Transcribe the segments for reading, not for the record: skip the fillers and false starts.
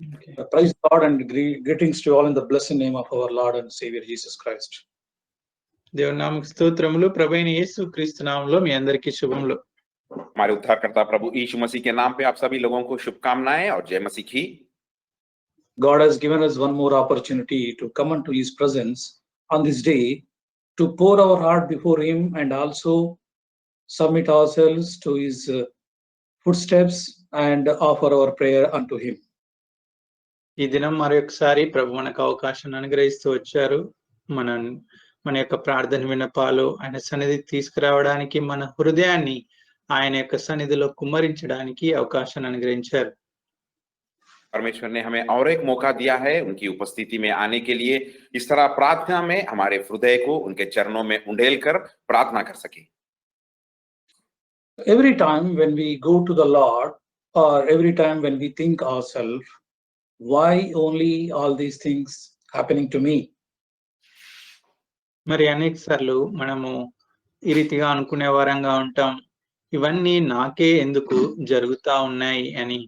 Okay. Praise God and greetings to you all in the blessed name of our Lord and Savior Jesus Christ. దేవుని నామకు స్తోత్రములు. ప్రభువైన యేసు క్రీస్తు నామములో మీ అందరికీ శుభములు. हमारे उद्धारकर्ता प्रभु यीशु मसीह के नाम पे आप सभी लोगों को शुभकामनाएं और जय मसीह की। God has given us one more opportunity to come into His presence on this day to pour our heart before Him and also submit ourselves to His footsteps and offer our prayer unto Him. ఈ దినం మరొకసారి ప్రభు మనకు అవకాశాన్ని అనుగ్రహిస్తూ వచ్చారు. మన యొక్క ప్రార్థన విన్నపాలు ఆయన సన్నిధికి తీసుకురావడానికి, మన హృదయాన్ని ఆయన యొక్క సన్నిధిలో కుమ్మరించడానికి అవకాశాన్ని అనుగ్రహించారు. परमेश्वर ने हमें और एक मौका दिया है उनकी उपस्थिति में आने के लिए, इस तरह प्रार्थना में हमारे हृदय को उनके चरणों में उंडेल कर प्रार्थना कर सके। Every time when we go to the Lord, or every time when we think ourselves, why only all these things happening to me? మరి అనేక సార్లు మనము ఈ రీతిగా అనుకునే వారంగా ఉంటాం, ఇవన్నీ నాకే ఎందుకు జరుగుతా ఉన్నాయి అని.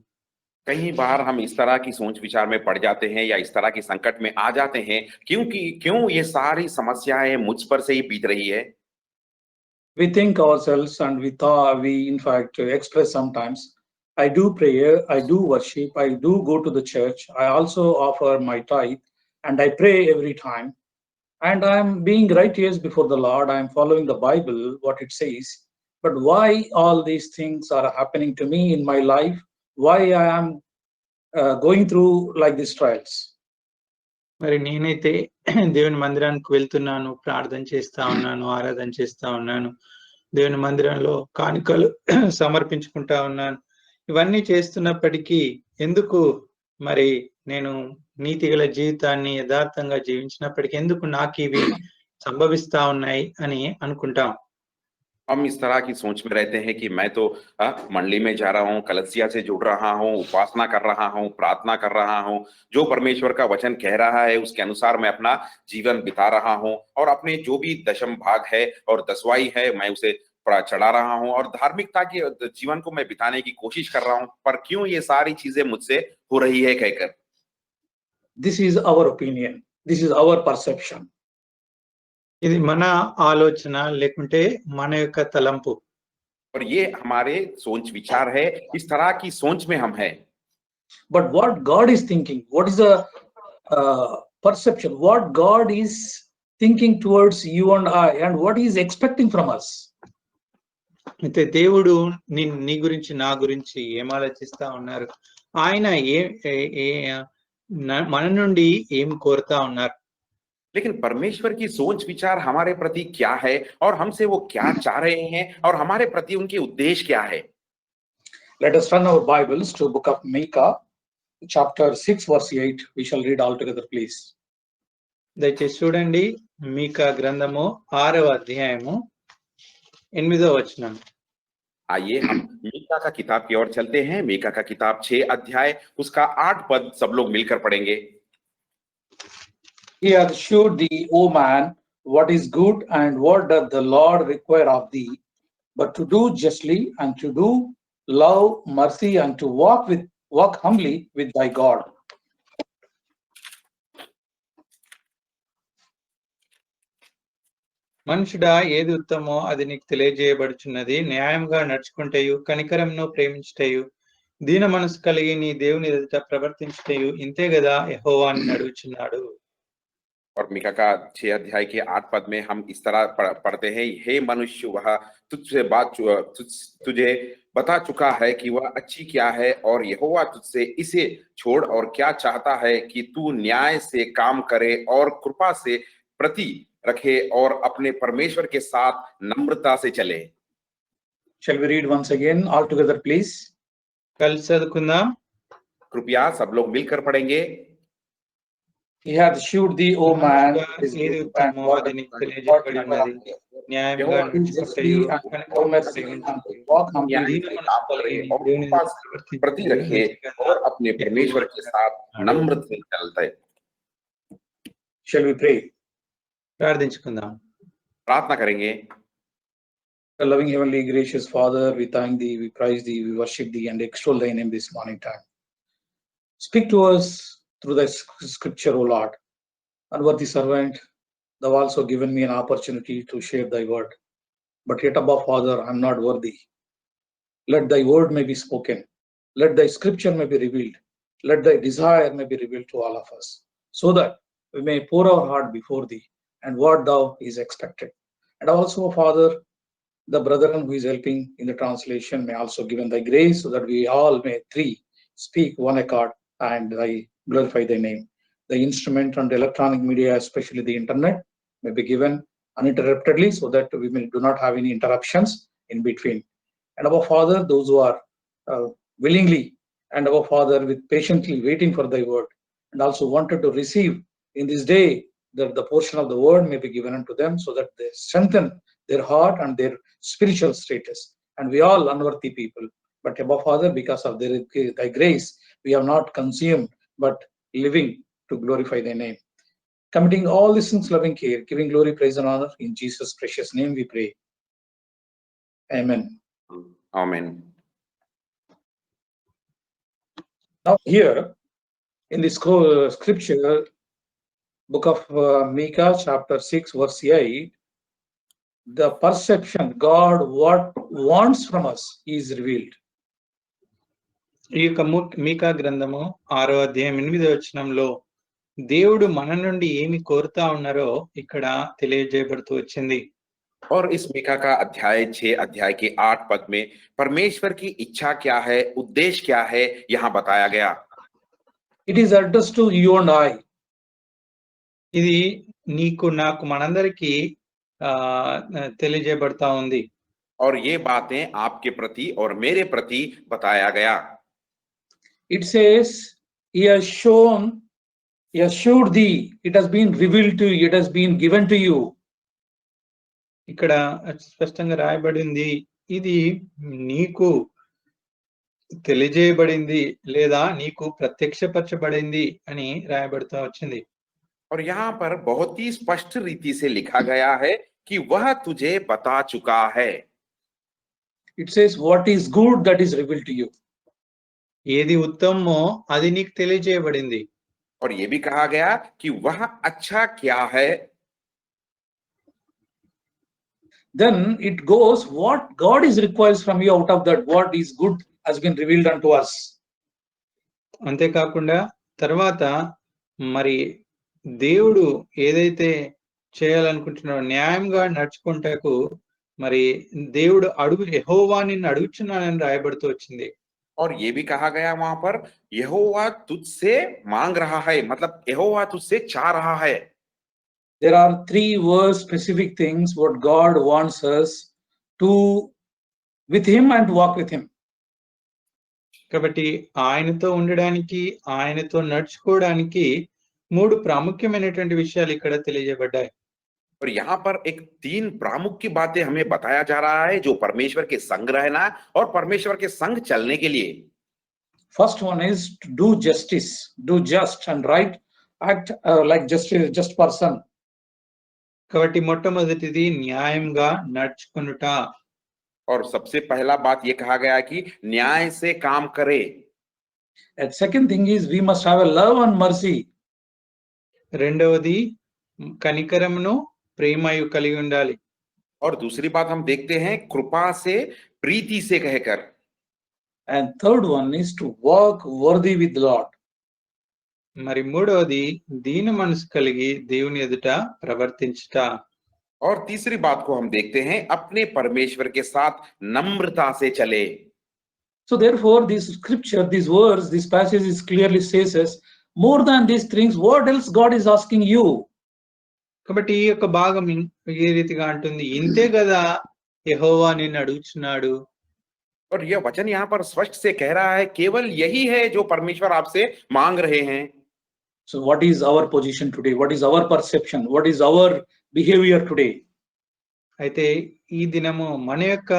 कई बार हम इस तरह की सोच विचार में पड़ जाते हैं या इस तरह की संकट में आ जाते हैं, क्यों ये सारी समस्याएं मुझ पर से ही बीत रही है। We think ourselves and we in fact express sometimes, I do prayer, I do worship, I do go to the church, I also offer my tithe and I pray every time, and I am being righteous before the Lord, I am following the Bible, what it says, but why all these things are happening to me in my life? Why I am going through like these trials? మరి నేనైతే దేవుని మందిరానికి వెళ్తున్నాను, ప్రార్థన చేస్తా ఉన్నాను, ఆరాధన చేస్తా ఉన్నాను, దేవుని మందిరంలో కానుకలు సమర్పించుకుంటా ఉన్నాను. ఇవన్నీ చేస్తున్నప్పటికీ ఎందుకు మరి నేను నీతిగల జీవితాన్ని యథార్థంగా జీవించినప్పటికీ ఎందుకు నాకు ఇవి సంభవిస్తా ఉన్నాయి అని అనుకుంటాం. हम इस तरह की सोच में रहते हैं कि मैं तो मंडली में जा रहा हूँ, कलीसिया से जुड़ रहा हूँ, उपासना कर रहा हूँ, प्रार्थना कर रहा हूँ, जो परमेश्वर का वचन कह रहा है उसके अनुसार मैं अपना जीवन बिता रहा हूँ, और अपने जो भी दशम भाग है और दसवाई है मैं उसे चढ़ा रहा हूँ, और धार्मिकता के जीवन को मैं बिताने की कोशिश कर रहा हूँ, पर क्यों ये सारी चीजें मुझसे हो रही है कहकर। This is our opinion, this is our perception. ఇది మన ఆలోచన లేకుంటే మన యొక్క తలంపు. और ये हमारे सोच विचार है, इस तरह की सोच में हम हैं। But what God is thinking, what is the perception, what God is thinking towards you and I, and what he is expecting from us? అయితే దేవుడు నీ గురించి నా గురించి ఏం ఆలోచిస్తా ఉన్నారు, ఆయన మన నుండి ఏం కోరుతా ఉన్నారు. लेकिन परमेश्वर की सोच विचार हमारे प्रति क्या है, और हमसे वो क्या चाह रहे हैं, और हमारे प्रति उनके उद्देश्य क्या है। Let us turn our Bibles to book of Micah, chapter 6 verse 8. We shall read all together, please. దయచేసి చూడండి, మీకా గ్రంథము 6వ అధ్యాయము 8వ వచనం. आइए हम मीका का किताब की ओर चलते हैं। मीका का किताब 6 अध्याय उसका 8 पद सब लोग मिलकर पढ़ेंगे। He hath shewed thee, O man, what is good, and what doth the Lord require of thee, but to do justly, and to do love mercy, and to walk humbly with thy God. మనుషుడా, ఏది ఉత్తమో అది నీకు తెలియజేయబడుచున్నది. న్యాయంగా నడుచుకుంటేయు కనికరంను ప్రేమించుటయు దీన మనసు కలిగి నీ దేవుని ఎదుట ప్రవర్తించుటయు ఇంతే గదా యెహోవా నిన్ను అడుగుచున్నాడు. और मीका का 6 अध्याय के 8 पद में हम इस तरह पढ़ते हैं, हे मनुष्य, वह तुझे बता चुका है कि वह अच्छी क्या है, और यहोवा तुझसे इसे छोड़ और क्या चाहता है कि तू न्याय से काम करे और कृपा से प्रति रखे और अपने परमेश्वर के साथ नम्रता से चले। Shall we read once again all together, please? కలిసి చదువుకుందాం. कृपया सब लोग मिलकर पढ़ेंगे। He hath shewed thee, O man, ఏది ఉత్తమో అది నీకు తెలియజేయబడినది. న్యాయంగా నడుచుకుంటేయు కనికరమును ప్రేమించుటయు प्रति रखे और अपने परमेश्वर के साथ नम्र से चलते। Shall we pray? ప్రార్థించుకుందాం. प्रार्थना करेंगे। Loving heavenly gracious Father, we thank thee, we praise thee, we worship thee, and extol thy name this morning time. Speak to us through the scripture, O Lord. Unworthy servant, thou also given me an opportunity to share thy word. But yet above, Father, I'm not worthy. Let thy word may be spoken. Let thy scripture may be revealed. Let thy desire may be revealed to all of us, so that we may pour our heart before thee and what thou is expected. And also, Father, the brethren who is helping in the translation may also given thy grace, so that we all may three speak one accord and thy glorify thy name. The instrument and electronic media, especially the internet, may be given uninterruptedly, so that we may do not have any interruptions in between. And our Father, those who are willingly and our Father with patiently waiting for thy word, and also wanted to receive in this day that the portion of the word may be given unto them, so that they strengthen their heart and their spiritual status. And we all unworthy people, but above Father, because of thy grace, we have not consumed, but living to glorify thy name. Committing all these things loving care, giving glory, praise, and honor in Jesus' precious name we pray. Amen. Amen. Now here in this scripture, book of Micah, chapter 6, verse 8, the perception God what wants from us is revealed. ఈ యొక్క మీకా గ్రంథము 6వ అధ్యాయం 8వ వచనంలో దేవుడు మన నుండి ఏమి కోరుతా ఉన్నారో ఇక్కడ తెలియజేయబడుతూ వచ్చింది. और इस मीका का अध्याय 6 अध्याय के 8 पद में परमेश्वर की इच्छा क्या है, उद्देश्य क्या है, यहाँ बताया गया. It is addressed to you and I. ఇది నీకు నాకు మనందరికీ తెలియజేయబడతా ఉంది. और ये बातें आपके प्रति और मेरे प्रति बताया गया. It says, He has shown, He has showed thee, it has been revealed to you, it has been given to you. ఇక్కడ స్పష్టంగా రాయబడింది, ఇది నీకు తెలియజేయబడింది లేదా నీకు ప్రత్యక్షపరచబడింది అని రాయబడుతూ వచ్చింది. और यहाँ पर बहुत ही स्पष्ट रीति से लिखा गया है कि वह तुझे बता चुका है. It says, what is good, that is revealed to you. ఏది ఉత్తమమో అది నీకు తెలియజేయబడింది. और ये भी कहा गया कि वह अच्छा क्या है. Then it goes, what God is requires from you out of that, what is good has been revealed unto us. అంతేకాకుండా తర్వాత మరి దేవుడు ఏదైతే చేయాలనుకుంటున్నాడో న్యాయంగా నడుచుకుంటకు మరి దేవుడు యెహోవా నిన్ను అడుగుచున్నానని రాయబడుతూ వచ్చింది. और ये भी कहा गया वहां पर यहोवा तुझसे मांग रहा है, मतलब यहोवा तुझसे चाह रहा है. There are three very specific things what God wants us to with Him and walk with Him. కాబట్టి ఆయనతో ఉండడానికి ఆయనతో నడుచుకోవడానికి 3 ప్రాముఖ్యమైనటువంటి విషయాలు ఇక్కడ తెలియజేయబడ్డాయి. और यहाँ पर एक 3 प्रामुख्य बातें हमें बताया जा रहा है जो परमेश्वर के संग रहना और परमेश्वर के संग चलने के लिए. First one is to do justice, do just and right, act like just person. కాబట్టి మొట్టమొదటిది న్యాయంగా నడుచుకొనుట. और सबसे पहला बात ये कहा गया कि न्याय से काम करे. And second thing is we must have a love and mercy. రెండవది కనికరమును ప్రేమయు కలిగి ఉండాలి. और दूसरी बात हम देखते हैं कृपा से प्रीति से कहकर. And third one is to walk worthy with Lord. మరి మూడవది దీన మనసు కలిగి దేవుని ఎదుట ప్రవర్తించుట. और तीसरी बात को हम देखते हैं अपने परमेश्वर के साथ नम्रता से चले. So therefore this scripture, these words, this passage is clearly says us, more than these things, what else God is asking you? కాబట్టి ఈ యొక్క భాగం ఏ రీతిగా అంటుంది, ఇంతే కదా యెహోవా నిన్ను అడుగుచున్నాడు. और यह वचन यहाँ पर स्पष्ट से कह रहा है केवल यही है जो परमेश्वर आपसे मांग रहे हैं. So what is our position today? What is our perception? What is our behavior today? అయితే ఈ దినము మన యొక్క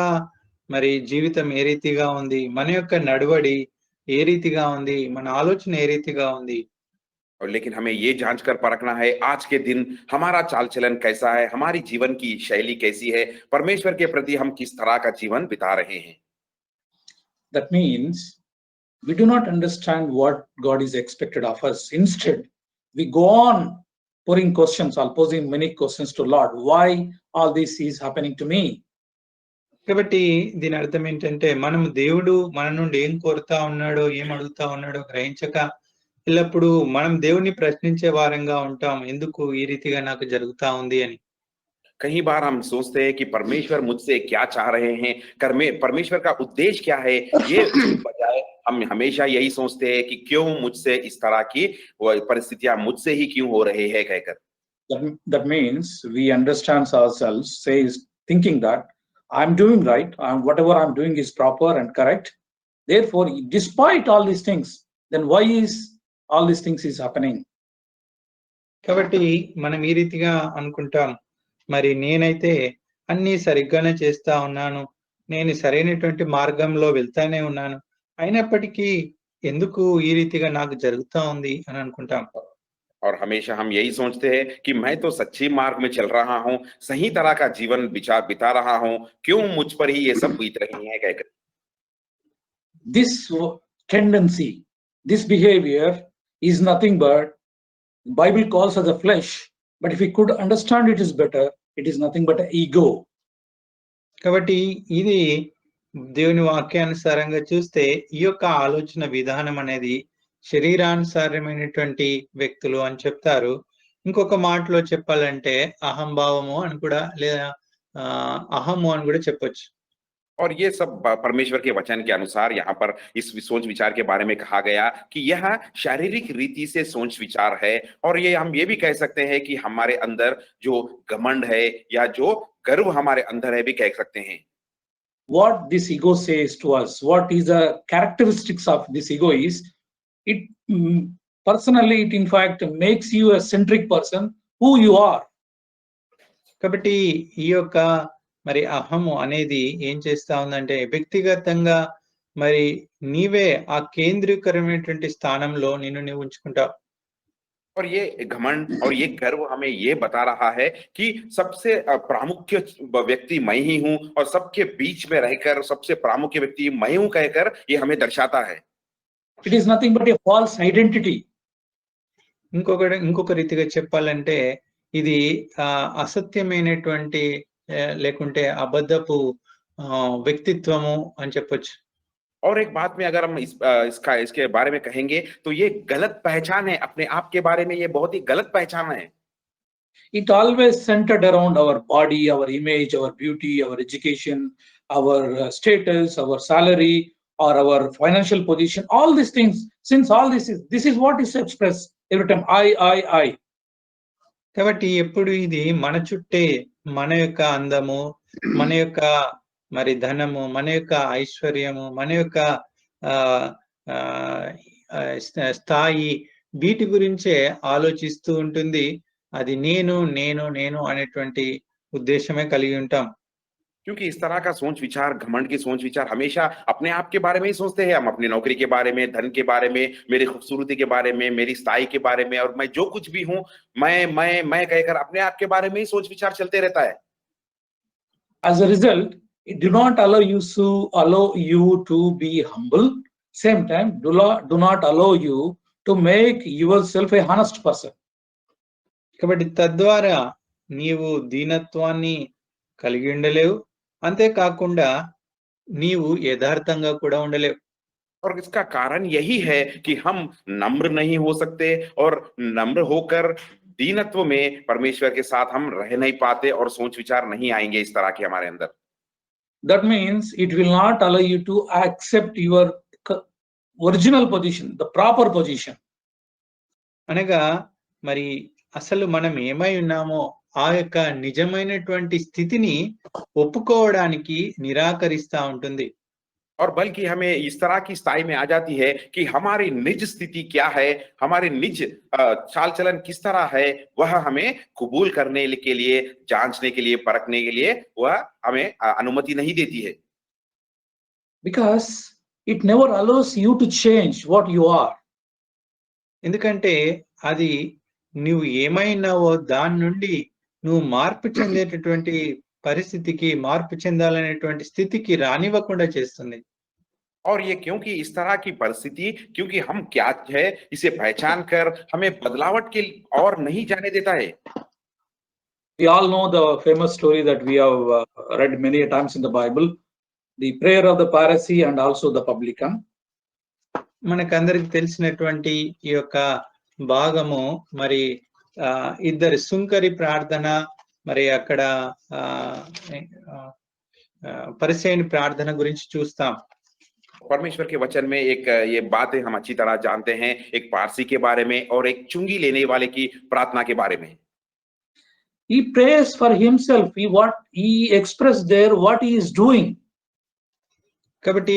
మరి జీవితం ఏ రీతిగా ఉంది, మన యొక్క నడవడి ఏ రీతిగా ఉంది, మన ఆలోచన ఏ రీతిగా ఉంది. और लेकिन हमें ये जांच कर परखना है आज के दिन हमारा चाल चलन कैसा है, हमारी जीवन की शैली कैसी है, परमेश्वर के प्रति हम किस तरह का जीवन बिता रहे हैं. That means we do not understand what God is expected of us. Instead, we go on posing many questions to Lord. Why all this is happening to me? కాబట్టి దీని అర్థం ఏంటంటే మనం దేవుడు మన నుండి ఏం కోరుతా ఉన్నాడో ఏం అడుగుతా ఉన్నాడో గ్రహించక ఎల్లప్పుడూ మనం దేవుణ్ణి ప్రశ్నించే వారంగా ఉంటాం. ఎందుకు ఈ రీతిగా నాకు జరుగుతా ఉంది అని. कई बार हम सोचते हैं कि परमेश्वर मुझसे क्या चाह रहे हैं, परमेश्वर का उद्देश्य क्या है, ये उसके बजाय हम हमेशा यही सोचते हैं कि क्यों मुझसे इस तरह की परिस्थितियां मुझसे ही क्यों हो रही है कहकर. That means we understand ourselves, says thinking that I'm doing right, whatever I'm doing is proper and correct. Therefore, despite all these things, then why is all these things is happening? కాబట్టి మనం ఈ రీతిగా అనుకుంటాం, మరి నేనైతే అన్నీ సరిగ్గానే చేస్తా ఉన్నాను, నేను సరైనటువంటి మార్గంలో వెళ్తానే ఉన్నాను, అయినప్పటికీ ఎందుకు ఈ రీతిగా నాకు జరుగుతా ఉంది అని అనుకుంటాం. और हमेशा हम यही सोचते हैं कि मैं तो सच्ची मार्ग में चल रहा हूँ, सही तरह का जीवन बिता रहा हूँ, क्यों मुझ पर ही ये सब बीत रही है कहकर. This tendency, this behavior is nothing but Bible calls as a flesh, but if we could understand it is better, it is nothing but an ego. కాబట్టి ఇది దేవుని వాక్యానుసారంగా చూస్తే ఈ యొక్క ఆలోచన విధానం అనేది శరీరానుసారమైనటువంటి వ్యక్తులు అని చెప్తారు. ఇంకొక మాటలో చెప్పాలంటే అహంభావము అని కూడా లేదా అహము అని కూడా చెప్పొచ్చు. और ये सब परमेश्वर के वचन के अनुसार यहाँ पर इस सोच विचार के बारे में कहा गया कि यह शारीरिक रीति से सोच विचार है, और ये हम ये भी कह सकते हैं कि हमारे अंदर जो घमंड है या जो गर्व हमारे अंदर है भी कह सकते हैं. What this ego says to us, what is the characteristics of this ego is, it personally, it in fact makes you a centric person who you are. కాబట్టి ఈ యొక్క మరి అహము అనేది ఏం చేస్తా ఉందంటే వ్యక్తిగతంగా మరి నీవే ఆ కేంద్రీకరమైనటువంటి స్థానంలో నిన్ను నీవు ఉంచుకుంటావు. और ये घमंड और ये गर्व हमें ये बता रहा है कि सबसे प्रामुख्य व्यक्ति मैं ही हूं, और सबके बीच में रहकर सबसे प्रामुख्य व्यक्ति मैं हूं कहकर ये हमें दर्शाता है. It is nothing but a false identity. ఇంకొక రీతిగా చెప్పాలంటే ఇది అసత్యమైనటువంటి లేకుంటే అబద్ధపు వ్యక్తిత్వము అని చెప్పొచ్చు. और एक बात में अगर हम इसके बारे में कहेंगे तो ये गलत पहचान है, अपने आप के बारे में ये बहुत ही गलत पहचान है. It always centered around our body, our image, our beauty, our education, our status, our salary, or our financial position. All these things, since all this is what is expressed every time. I. కాబట్టి ఎప్పుడు ఇది మన చుట్టే మన యొక్క అందము, మన యొక్క మరి ధనము, మన యొక్క ఐశ్వర్యము, మన యొక్క స్థాయి, వీటి గురించే ఆలోచిస్తూ ఉంటుంది. అది నేను నేను నేను అనేటువంటి ఉద్దేశమే కలిగి ఉంటాం. क्योंकि इस तरह का सोच विचार, घमंड की सोच विचार हमेशा अपने आप के बारे में ही सोचते हैं. हम अपनी नौकरी के बारे में, धन के बारे में, मेरी खूबसूरती के बारे में, मेरी स्थाई के बारे में, और मैं जो कुछ भी हूं मैं कहकर अपने आप के बारे में ही सोच विचार चलते रहता है. As a result, it do not allow you to be humble. Same time, do not allow you to make yourself a honest person. కాబట్టి తద్వారా నీవు దీనత్వాన్ని కలిగి ఉండలేవు, అంతేకాకుండా నీవు యథార్థంగా కూడా ఉండలేవు. और इसका कारण यही है कि हम नम्र नहीं हो सकते, और नम्र होकर दीनत्व में परमेश्वर के साथ हम रह नहीं पाते, और सोच विचार नहीं आएंगे इस तरह के हमारे अंदर. That means it will not allow you to accept your original position, the proper position. అనగా మరి అసలు మనం ఏమై ఉన్నామో ఆ యొక్క నిజమైనటువంటి స్థితిని ఒప్పుకోవడానికి నిరాకరిస్తా ఉంటుంది. और बल्कि हमें इस तरह की स्थाई में आ जाती है कि हमारी निज स्थिति क्या है, हमारे निज चाल चलन किस तरह है, वह हमें कबूल करने के लिए, जांचने के लिए, परखने के लिए वह हमें अनुमति नहीं देती है. Because it never allows you to change what you are. ఎందుకంటే అది నువ్వు ఏమైనావో దాని నుండి నువ్వు మార్పు చెందేటటువంటి పరిస్థితికి, మార్పు చెందాలనేటువంటి స్థితికి రానివ్వకుండా చేస్తుంది. और ये क्योंकि इस तरह की परिस्थिति क्योंकि हम क्या है इसे पहचान कर हमें बदलावट के और नहीं जाने देता है। We all know the famous story that we have read many times in the Bible, the prayer of the Pharisee and also the publican. మనకందరికి తెలిసినటువంటి ఈ యొక్క భాగము మరి ఇద్దరి సుంకరి ప్రార్థన మరి అక్కడ పరిసయ్యుని ప్రార్థన గురించి చూస్తాం. परमेश्वर के वचन में एक ये बात हम अच्छी तरह जानते हैं, एक पारसी के बारे में और एक चुंगी लेने वाले की प्रार्थना के बारे में। He prays for himself. He expressed there what he is doing. కాబట్టి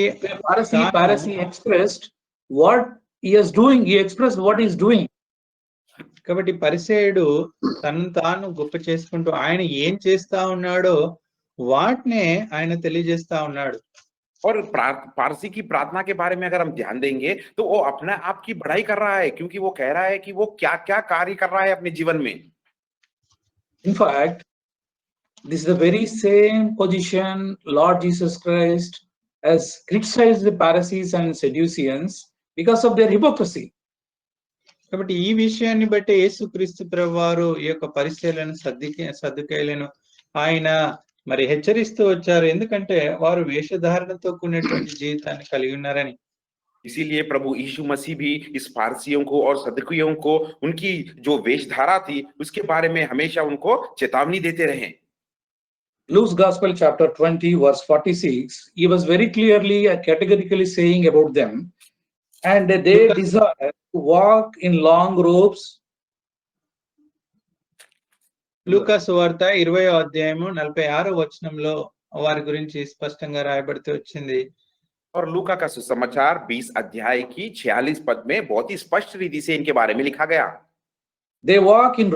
Pharisee expressed what he is doing. He expressed what he is doing. కాబట్టి పరిసయ్యుడు తను తాను గొప్ప చేసుకుంటూ ఆయన ఏం చేస్తా ఉన్నాడో వాటినే ఆయన తెలియజేస్తా ఉన్నాడు. और पारसी की प्रार्थना के बारे में अगर हम ध्यान देंगे तो वो अपने आप की बढ़ाई कर रहा है, क्योंकि वो कह रहा है कि वो क्या क्या कार्य कर रहा है अपने जीवन में। In fact, this is the very same position Lord Jesus Christ has criticized the Pharisees and Sadduceans because of their hypocrisy. కాబట్టి ఈ విషయాన్ని బట్టి యేసుక్రీస్తు ప్రభువారు ఈ యొక్క పరిశీలన సద్దుకైలను ఆయన మరి హెచ్చరిస్తూ వచ్చారు, ఎందుకంటే వారు వేషధారణతో కూడినటువంటి జీవితాన్ని కలిగి ఉన్నారని. इसीलिए प्रभु यीशु मसीह भी इस फारसियों को और सदुकियों को उनकी जो वेशधारा थी उसके बारे में हमेशा उनको चेतावनी देते रहे। Luke's Gospel chapter 20 verse 46, he was very clearly categorically saying about them, and they desire to walk in long robes. లూకా సువార్త 20వ అధ్యాయము 46వ వచనంలో వారి గురించి స్పష్టంగా రాయబడుతూ వచ్చింది. और लूका का सुसमाचार 20 अध्याय की 46 पद में बहुत ही स्पष्ट रीति से इनके बारे में लिखा गया। They walk in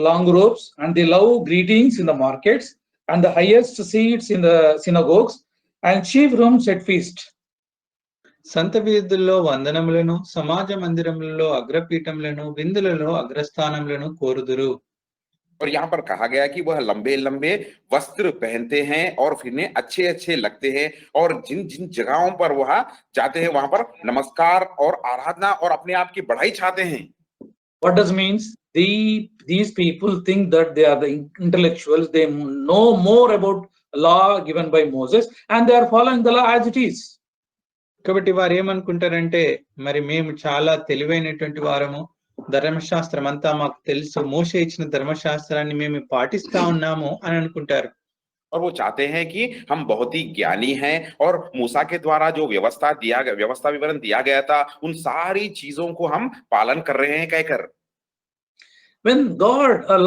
long robes and they love greetings in the markets and the highest seats in the synagogues and chief rooms at feast. సంత వీధుల్లో వందనములను, సమాజ మందిరములలో అగ్రపీఠములను, విందులలో అగ్రస్థానములను కోరుదురు. और यहाँ पर कहा गया कि वह लंबे लंबे वस्त्र पहनते हैं और फिरने अच्छे अच्छे लगते हैं, और जिन जिन जगहों पर वह जाते हैं वहां पर नमस्कार और आराधना और अपने आप की बढ़ाई चाहते हैं। What does means? These people think that they are the intellectuals. They know more about law given by Moses and they are following the law as it is. కాబట్టి వారు ఏమనుకుంటారంటే మరి మేము చాలా తెలివైనటువంటి వారము, ధర్మశాస్త్రం అంతా మాకు తెలుసు, మోషే ఇచ్చిన ధర్మశాస్త్రాన్ని మేము పాటిస్తా ఉన్నాము అని అనుకుంటారు. और वो चाहते हैं कि हम बहुत ही ज्ञानी हैं और मूसा के द्वारा जो व्यवस्था विवरण दिया गया था उन सारी चीजों को हम पालन कर रहे हैं कहकर। When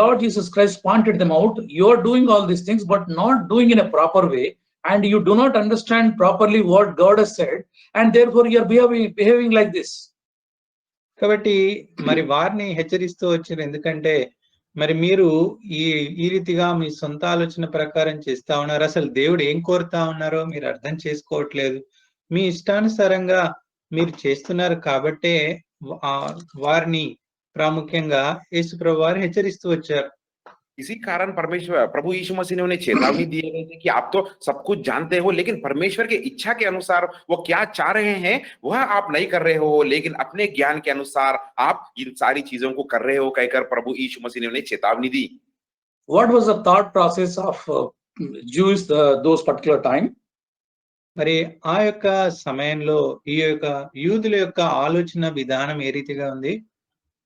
Lord Jesus Christ pointed them out, you are doing all these things but not doing in a proper way, and you do not understand properly what God has said, and therefore you are behaving like this. కాబట్టి మరి వారిని హెచ్చరిస్తూ వచ్చారు, ఎందుకంటే మరి మీరు ఈ రీతిగా మీ సొంత ఆలోచన ప్రకారం చేస్తా ఉన్నారు, అసలు దేవుడు ఏం కోరుతా ఉన్నారో మీరు అర్థం చేసుకోవట్లేదు, మీ ఇష్టానుసారంగా మీరు చేస్తున్నారు కాబట్టే వారిని ప్రాముఖ్యంగా యేసు ప్రభువు వారు హెచ్చరిస్తూ వచ్చారు. इसी कारण प्रभु यीशु मसीह ने उन्हें चेतावनी दी है कि आप तो सब कुछ जानते हो, लेकिन परमेश्वर के इच्छा के अनुसार वो क्या चाह रहे हैं वह आप नहीं कर रहे हो, लेकिन अपने ज्ञान के अनुसार आप इन सारी चीजों को कर रहे हो कहकर प्रभु यीशु मसीह ने उन्हें चेतावनी दी। What was the thought process of Jews those particular time? మరి ఆ యొక్క సమయంలో ఈ యొక్క యూదుల యొక్క ఆలోచన విధానం ఏ రీతిగా ఉంది?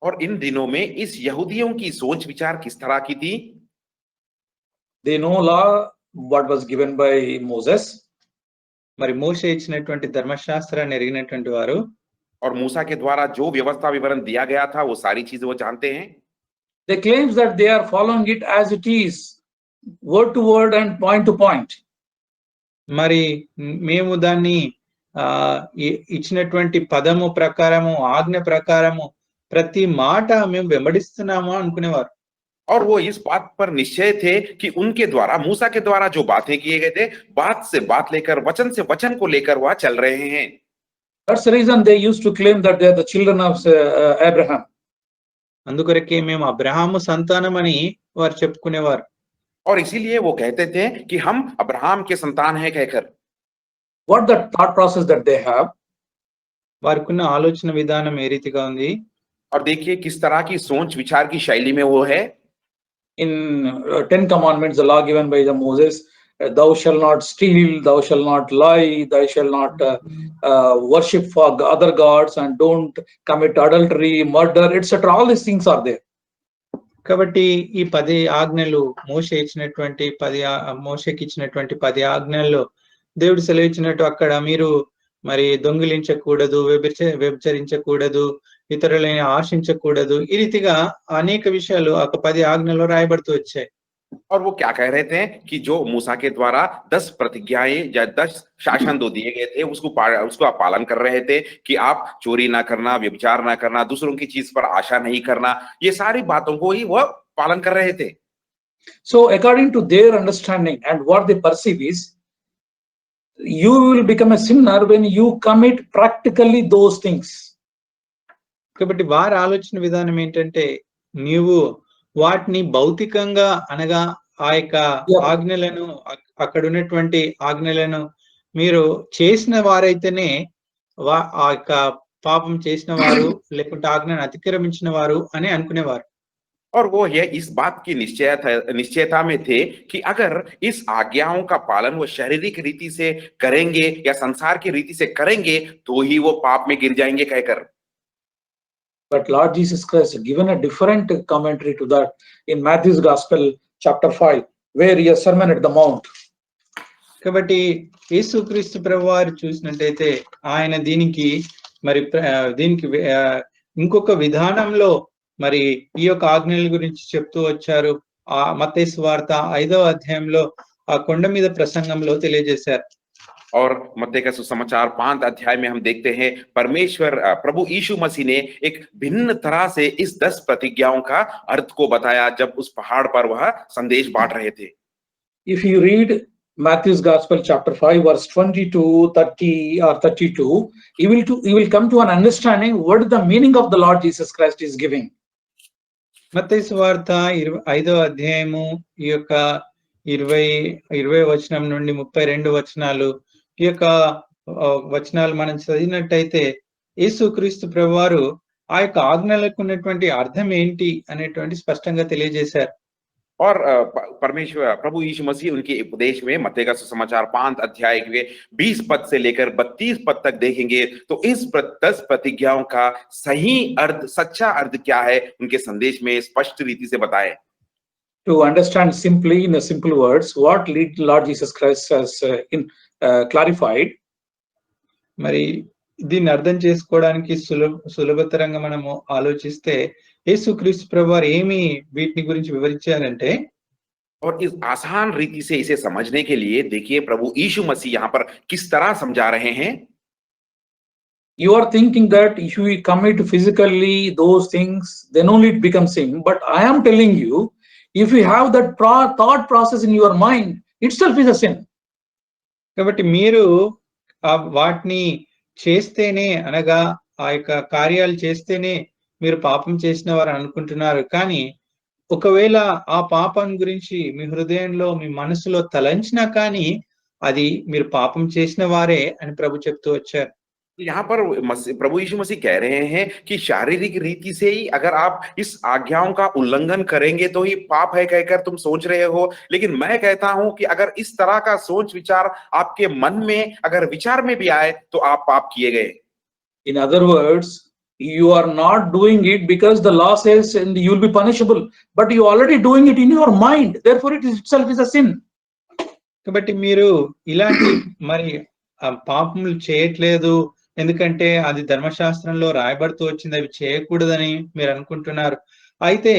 और इन दिनों में इस यहूदियों की सोच विचार किस तरह की थी? They know law what was given by Moses. మరి మోషే ఇచ్చినటువంటి ధర్మశాస్త్రాన్ని ఎరిగినటువంటి వారు, और मूसा के द्वारा जो व्यवस्था विवरण दिया गया था वो सारी चीजें वो जानते हैं। They claim that they are following it as it is, word to word and point to point. మరి మేము దాన్ని ఇచ్చినటువంటి పదము ప్రకారము, ఆజ్ఞ ప్రకారము ప్రతి మాట మేము వెంబడిస్తున్నాము అనుకునేవారు. और वो इस बात पर निश्चय थे कि उनके द्वारा मूसा के द्वारा जो बातें किए गए थे बात से बात लेकर वचन से वचन को लेकर वह चल रहे हैं। That's the reason they used to claim that they are the children of Abraham. అందుకొరకే మేము అబ్రహాము సంతానమని వారు చెప్పుకునేవారు. और इसीलिए वो कहते थे कि हम अब्राहम के संतान हैं कहकर। what the thought process that they have. వారికున్న ఆలోచన విధానం ఏ రీతిగా ఉంది? और देखिए किस तरह की सोच विचार की शैली में वो है। In 10 commandments, the law given by the Moses, thou shall not steal, thou shall not lie, thou shall not worship for other gods, and don't commit adultery, murder, etc. All these things are there. కాబట్టి ఈ 10 ఆజ్ఞలు మోషేకి ఇచ్చినటువంటి 10 ఆజ్ఞల్లో దేవుడు సెలవిచ్చినట్టు అక్కడ మీరు మరి దొంగిలించకూడదు, వ్యభిచరించకూడదు, ఇతరులని ఆశించకూడదు, ఈ రీతిగా అనేక విషయాలు ఒక 10 ఆజ్ఞల్లో రాయబడుతూ వచ్చాయి. और वो क्या कह रहे थे कि जो मूसा के द्वारा 10 प्रतिज्ञाएं या 10 शासन दो दिए गए थे उसको आप पालन कर रहे थे कि आप चोरी ना करना, व्यभिचार ना करना, दूसरों की चीज पर आशा नहीं करना, ये सारी बातों को ही वह पालन कर रहे थे। So according to their understanding and what they perceive is, you will become a sinner when you commit practically those things. కాబట్టి వారి ఆలోచన విధానం ఏంటంటే నీవు వాటిని భౌతికంగా అనగా ఆ యొక్క ఆజ్ఞలను అక్కడ ఉన్నటువంటి ఆజ్ఞలను మీరు చేసిన వారైతేనే ఆ యొక్క పాపం చేసిన వారు లేకుంటే ఆజ్ఞను అతిక్రమించిన వారు అని అనుకునేవారు. और वो ये इस बात की निश्चयता में थे कि अगर इस आज्ञाओं का पालन वो शारीरिक रीति से करेंगे या संसार की रीति से करेंगे तो ही वो पाप में गिर जाएंगे कहकर। But Lord Jesus Christ given a different commentary to that in Matthew's Gospel chapter 5, where he has sermon at the mount. కాబట్టి యేసుక్రీస్తు ప్రభువారు చూసినట్టయితే ఆయన దీనికి ఇంకొక విధానంలో మరి ఈ యొక్క ఆజ్ఞల గురించి చెప్తూ వచ్చారు. ఆ మత్తయి సువార్త 5వ అధ్యాయంలో ఆ కొండ మీద ప్రసంగంలో తెలియజేశారు. और मत्ती का सुसमाचार 5 अध्याय में हम देखते हैं परमेश्वर प्रभु यीशु मसीह ने एक भिन्न तरह से इस 10 प्रतिज्ञाओं का अर्थ को बताया जब उस पहाड़ पर वह संदेश बांट रहे थे। If you read Matthew's Gospel chapter 5 verse 22, 30 or 32, you will come to an understanding what the meaning of the Lord Jesus Christ is giving. మత్తయి సువార్త 5వ అధ్యాయము ఈ యొక్క 20 వచనం నుండి 32 వచనాలు ఈ యొక్క వచనాలు మనం చదివినట్టయితే యేసుక్రీస్తు ప్రభువారు ఆ యొక్క ఆజ్ఞలకు ఉన్నటువంటి అర్థం ఏంటి అనేటువంటి స్పష్టంగా తెలియజేశారు. और परमेश्वर प्रभु यीशु मसीह उनके उपदेश में मत्ती का सुसमाचार 5 अध्याय के 20 पद से लेकर 32 पद तक देखेंगे तो इस 10 प्रतिज्ञाओं का सही अर्थ, सच्चा अर्थ क्या है उनके संदेश में स्पष्ट रीति से बताए। To understand simply in a simple words what Lord Jesus Christ has clarified. మరి దీన్ని అర్థం చేసుకోవడానికి సులభతరంగా మనము ఆలోచిస్తే యేసుక్రీస్తు ప్రభువారు ఏమి వీటిని గురించి వివరించారంటే, और इस आसान रीति से इसे समझने के लिए देखिए प्रभु यीशु मसीह यहाँ पर किस तरह समझा रहे हैं। You are thinking that if you commit physically those things then only it becomes sin, but I am telling you if you have that thought process in your mind itself is a sin. కాబట్టి మీరు వాటిని చేస్తేనే అనగా ఆ యొక్క కార్యాలు చేస్తేనే మీరు పాపం చేసిన వారు అనుకుంటున్నారు. కానీ ఒకవేళ ఆ పాపం గురించి మీ హృదయంలో మీ మనసులో తలంచినా కానీ అది మీరు పాపం చేసిన వారే అని ప్రభు చెప్తూ వచ్చారు. यहाँ पर प्रभु यीशु मसीह कह रहे हैं कि शारीरिक रीति से ही अगर आप इस आज्ञाओं का उल्लंघन करेंगे तो ही पाप है कहकर तुम सोच रहे हो, लेकिन मैं कहता हूं कि अगर इस तरह का सोच विचार आपके मन में अगर विचार में भी आए तो आप पाप किए गए। In other words, you are not doing it because the law says and you will be punishable, but you are already doing it in your mind, therefore it itself is a sin. కాబట్టి మీరు ఇలాంటి మరి పాపములు చేయట్లేదు ఎందుకంటే అది ధర్మశాస్త్రంలో రాయబడుతూ వచ్చింది, అవి చేయకూడదని మీరు అనుకుంటున్నారు. అయితే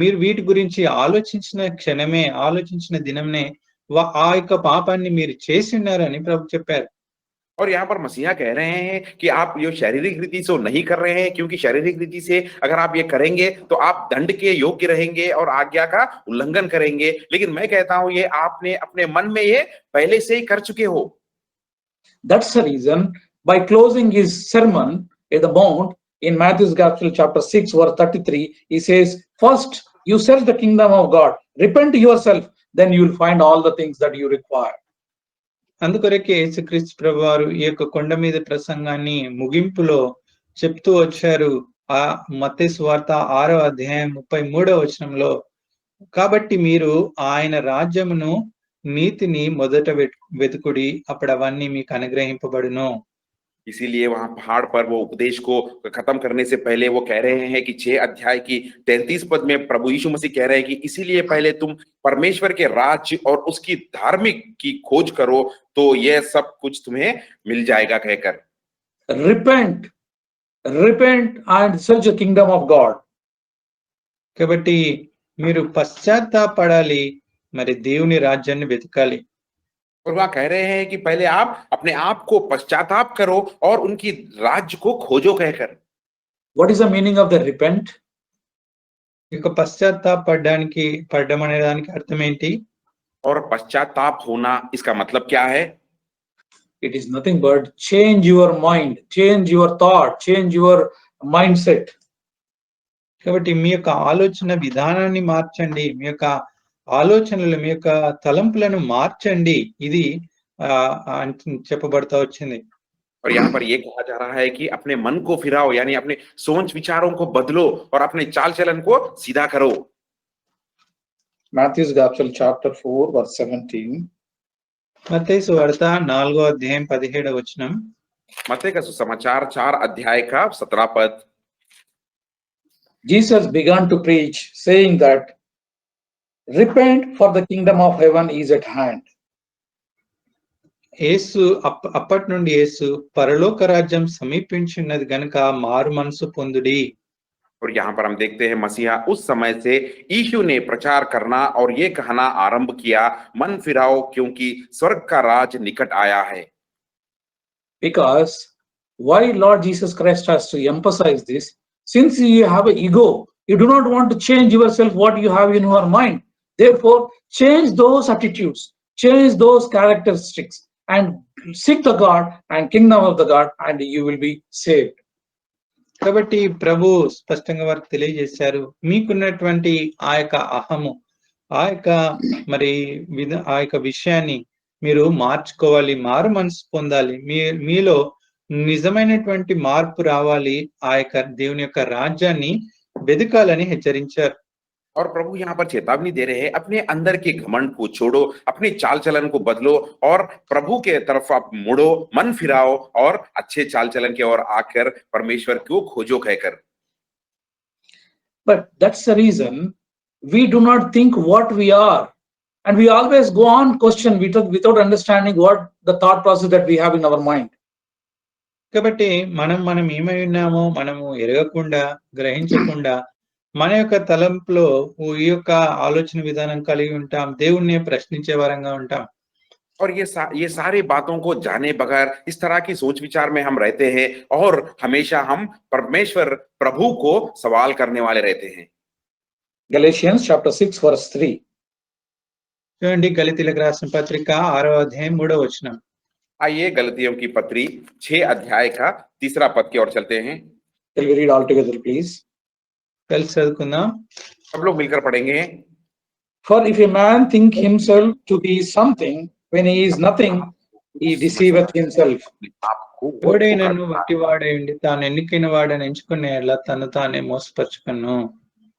మీరు వీటి గురించి ఆలోచించిన క్షణమే, ఆలోచించిన దినమే ఆ యొక్క పాపాన్ని మీరు చేసి ఉన్నారని ప్రభు చెప్పారు. और यहाँ पर मसीहा कह रहे हैं कि आप ये शारीरिक रीति से नहीं कर रहे हैं, क्योंकि शारीरिक रीति से अगर आप ये करेंगे तो आप दंड के योग्य रहेंगे और आज्ञा का उल्लंघन करेंगे, लेकिन मैं कहता हूं ये आपने अपने मन में ये पहले से ही कर चुके हो। That's the reason by closing his sermon at the mount in Matthew's Gospel chapter 6 verse 33 he says, first you search the kingdom of God, repent yourself, then you will find all the things that you require. అందుకొరకే యేసుక్రీస్తు ప్రభువారు ఈ యొక్క కొండ మీద ప్రసంగాన్ని ముగింపులో చెప్తూ వచ్చారు. ఆ మత్తయి సువార్త 6వ అధ్యాయం 33వ వచనంలో, కాబట్టి మీరు ఆయన రాజ్యమును నీతిని మొదట వెతుకుడి, అప్పుడు అవన్నీ మీకు అనుగ్రహింపబడును. इसीलिए वहां पहाड़ पर वो उपदेश को खत्म करने से पहले वो कह रहे हैं कि 6 अध्याय की 33 पद में प्रभु यीशु मसीह कह रहे हैं कि इसीलिए पहले तुम परमेश्वर के राज्य और उसकी धार्मिक की खोज करो, तो यह सब कुछ तुम्हें मिल जाएगा कहकर। Repent, repent and search the kingdom of God. కాబట్టి మీరు పశ్చాత్తాపడాలి, మరి దేవుని రాజ్యాన్ని వెతకాలి. और वह कह रहे हैं कि पहले आप अपने आप को पश्चाताप करो और उनकी राज्य को खोजो कहकर। What is the meaning of the repent? ఇక పడ్డం అనే దానికి అర్థం ఏంటి? और पश्चाताप होना इसका मतलब क्या है? It is nothing but change your mind, change your thought, change your mindset. కాబట్టి మీ యొక్క ఆలోచన విధానాన్ని మార్చండి, మీ యొక్క ఆలోచనలు, మీ యొక్క తలంపులను మార్చండి. ఇది చెప్పబడతా వచ్చింది. और यहाँ पर ये कहा जा रहा है कि अपने मन को फिराओ, यानी अपने सोच विचारों को बदलो और अपने चाल चलन को सीधा करो। Matthew's Gospel chapter 4 verse 17. మత్తయి సువార్త 4వ అధ్యాయం 17వ వచనం. मत्ती का सुसमाचार 4 अध्याय का 17 पद। Jesus began to preach saying that repent for the kingdom of heaven is at hand. యేసు అప్పటి నుండి యేసు పరలోక రాజ్యం సమీపించున్నది గనుక మారు మనసు పొందుడి. और यहाँ पर हम देखते हैं मसीहा उस समय से यीशु ने प्रचार करना और ये कहना आरंभ किया, मन फिराओ क्योंकि स्वर्ग का राज निकट आया है। Because why Lord Jesus Christ has to emphasize this? Since you have an ego, you do not want to change yourself what you have in your mind. Therefore, change those attitudes, change those characteristics, and seek the God and kingdom of the God, and you will be saved. కాబట్టి ప్రభు స్పష్టంగా వారికి తెలియజేశారు, మీకున్నటువంటి ఆ యొక్క అహము, ఆ యొక్క ఆ యొక్క విషయాన్ని మీరు మార్చుకోవాలి, మారు మనసు పొందాలి, మీలో నిజమైనటువంటి మార్పు రావాలి, ఆ యొక్క దేవుని యొక్క రాజ్యాన్ని వెతకాలని హెచ్చరించారు. और प्रभु यहाँ पर चेतावनी दे रहे हैं, अपने अंदर के घमंड को छोड़ो, अपने चाल चलन को बदलो और प्रभु के तरफ आप मुड़ो, मन फिराओ और अच्छे चाल चलन की ओर आकर परमेश्वर को खोजो कहकर। But that's the reason we do not think what we are, and we always go on question without understanding what the thought process that we have in our mind. కాబట్టి మనం ఏమై ఉన్నామో మనము ఎరగకుండా, గ్రహించకుండా మన యొక్క తలంపులో ఈ యొక్క ఆలోచన విధానం కలిగి ఉంటాం, దేవుణ్ణి ప్రశ్నించే వారంగా ఉంటాం. और ये सारे बातों को जाने बगैर इस तरह की सोच विचार में हम रहते हैं और हमेशा हम परमेश्वर प्रभु को सवाल करने वाले रहते हैं। Galatians chapter 6 verse 3. చూడండి, గలతీయులకు రాసిన పత్రిక 6వ అధ్యాయం 3వ వచనం. आइए गलतियों की पत्री 6 अध्याय का 3रा पद की ओर चलते हैं। Shall we read all together, please? కలిసి చదువుకుందాం. सब लोग मिलकर पढ़ेंगे। For if a man think himself to be something when he is nothing, he deceiveth himself. ఎవడైనను వట్టివాడై ఉండి తాను ఎన్నికైన వాడని ఎంచుకునేలా తను తానే మోసపరుచుకొను.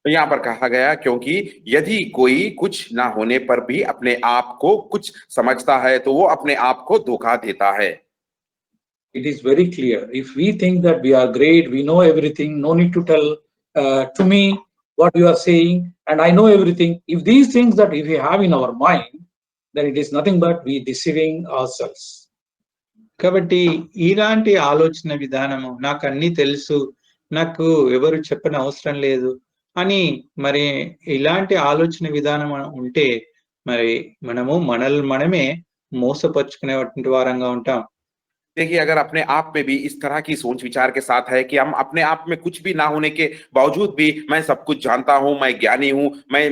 यहाँ पर कहा गया, क्योंकि यदि कोई कुछ ना होने पर भी अपने आप को कुछ समझता है तो वो अपने आप को धोखा देता है। It is very clear. If we think that we are great, we know everything, no need to tell to me what you are saying, and I know everything. If these things that if we have in our mind, then it is nothing but we deceiving ourselves. కాబట్టి ఇలాంటి ఆలోచన విధానము, నాకు అన్ని తెలుసు, నాకు ఎవరు చెప్పని అవసరం లేదు అని ఇలాంటి ఆలోచన విధానం ఉంటే మనము మనల్ని మనమే మోసపరుచుకునేటువంటి వారంగా ఉంటాం. देखिए, अगर अपने आप में भी इस तरह की सोच विचार के साथ है कि हम अपने आप में कुछ भी ना होने के बावजूद भी मैं सब कुछ जानता हूं, मैं ज्ञानी हूं,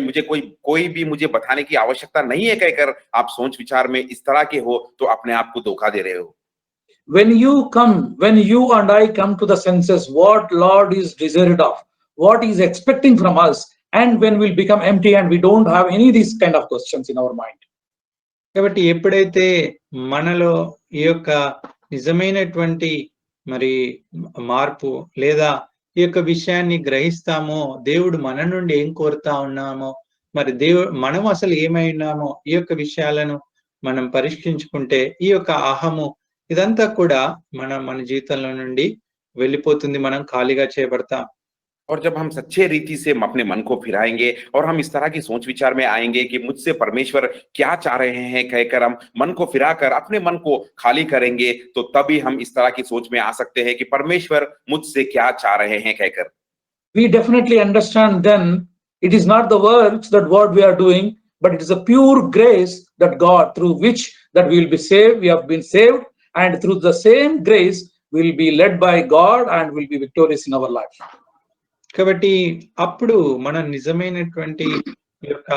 मुझे कोई भी मुझे बताने की आवश्यकता नहीं है कहकर आप सोच विचार में इस तरह के हो, तो अपने आप को धोखा दे रहे हो। When you and I come to the senses what Lord is desired of, what he is expecting from us, and when we'll become empty and we don't have any of these kind of questions in our mind. కాబట్టి ఎప్పుడైతే మనలో ఈ యొక్క నిజమైనటువంటి మరి మార్పు లేదా ఈ యొక్క విషయాన్ని గ్రహిస్తామో, దేవుడు మన నుండి ఏం కోరుతా ఉన్నామో, మరి మనం అసలు ఏమై ఉన్నామో ఈ యొక్క విషయాలను మనం పరీక్షించుకుంటే ఈ యొక్క అహము ఇదంతా కూడా మన జీవితంలో నుండి వెళ్ళిపోతుంది. మనం ఖాళీగా చేయబడతాం. और जब हम सच्चे रीति से अपने मन को फिराएंगे और हम इस तरह की सोच विचार में आएंगे कि मुझसे परमेश्वर क्या चाह रहे हैं कहकर हम मन को फिराकर अपने मन को खाली करेंगे, तो तभी हम इस तरह की सोच में आ सकते हैं कि परमेश्वर मुझसे क्या चाह रहे हैं कहकर। We definitely understand then it is not the works that what we are doing, but it is a pure grace that God through which that we will be saved. We have been saved, and through the same grace we will be led by God and will be victorious in our life. కాబట్టి అప్పుడు మనం నిజమైనటువంటి ఈ యొక్క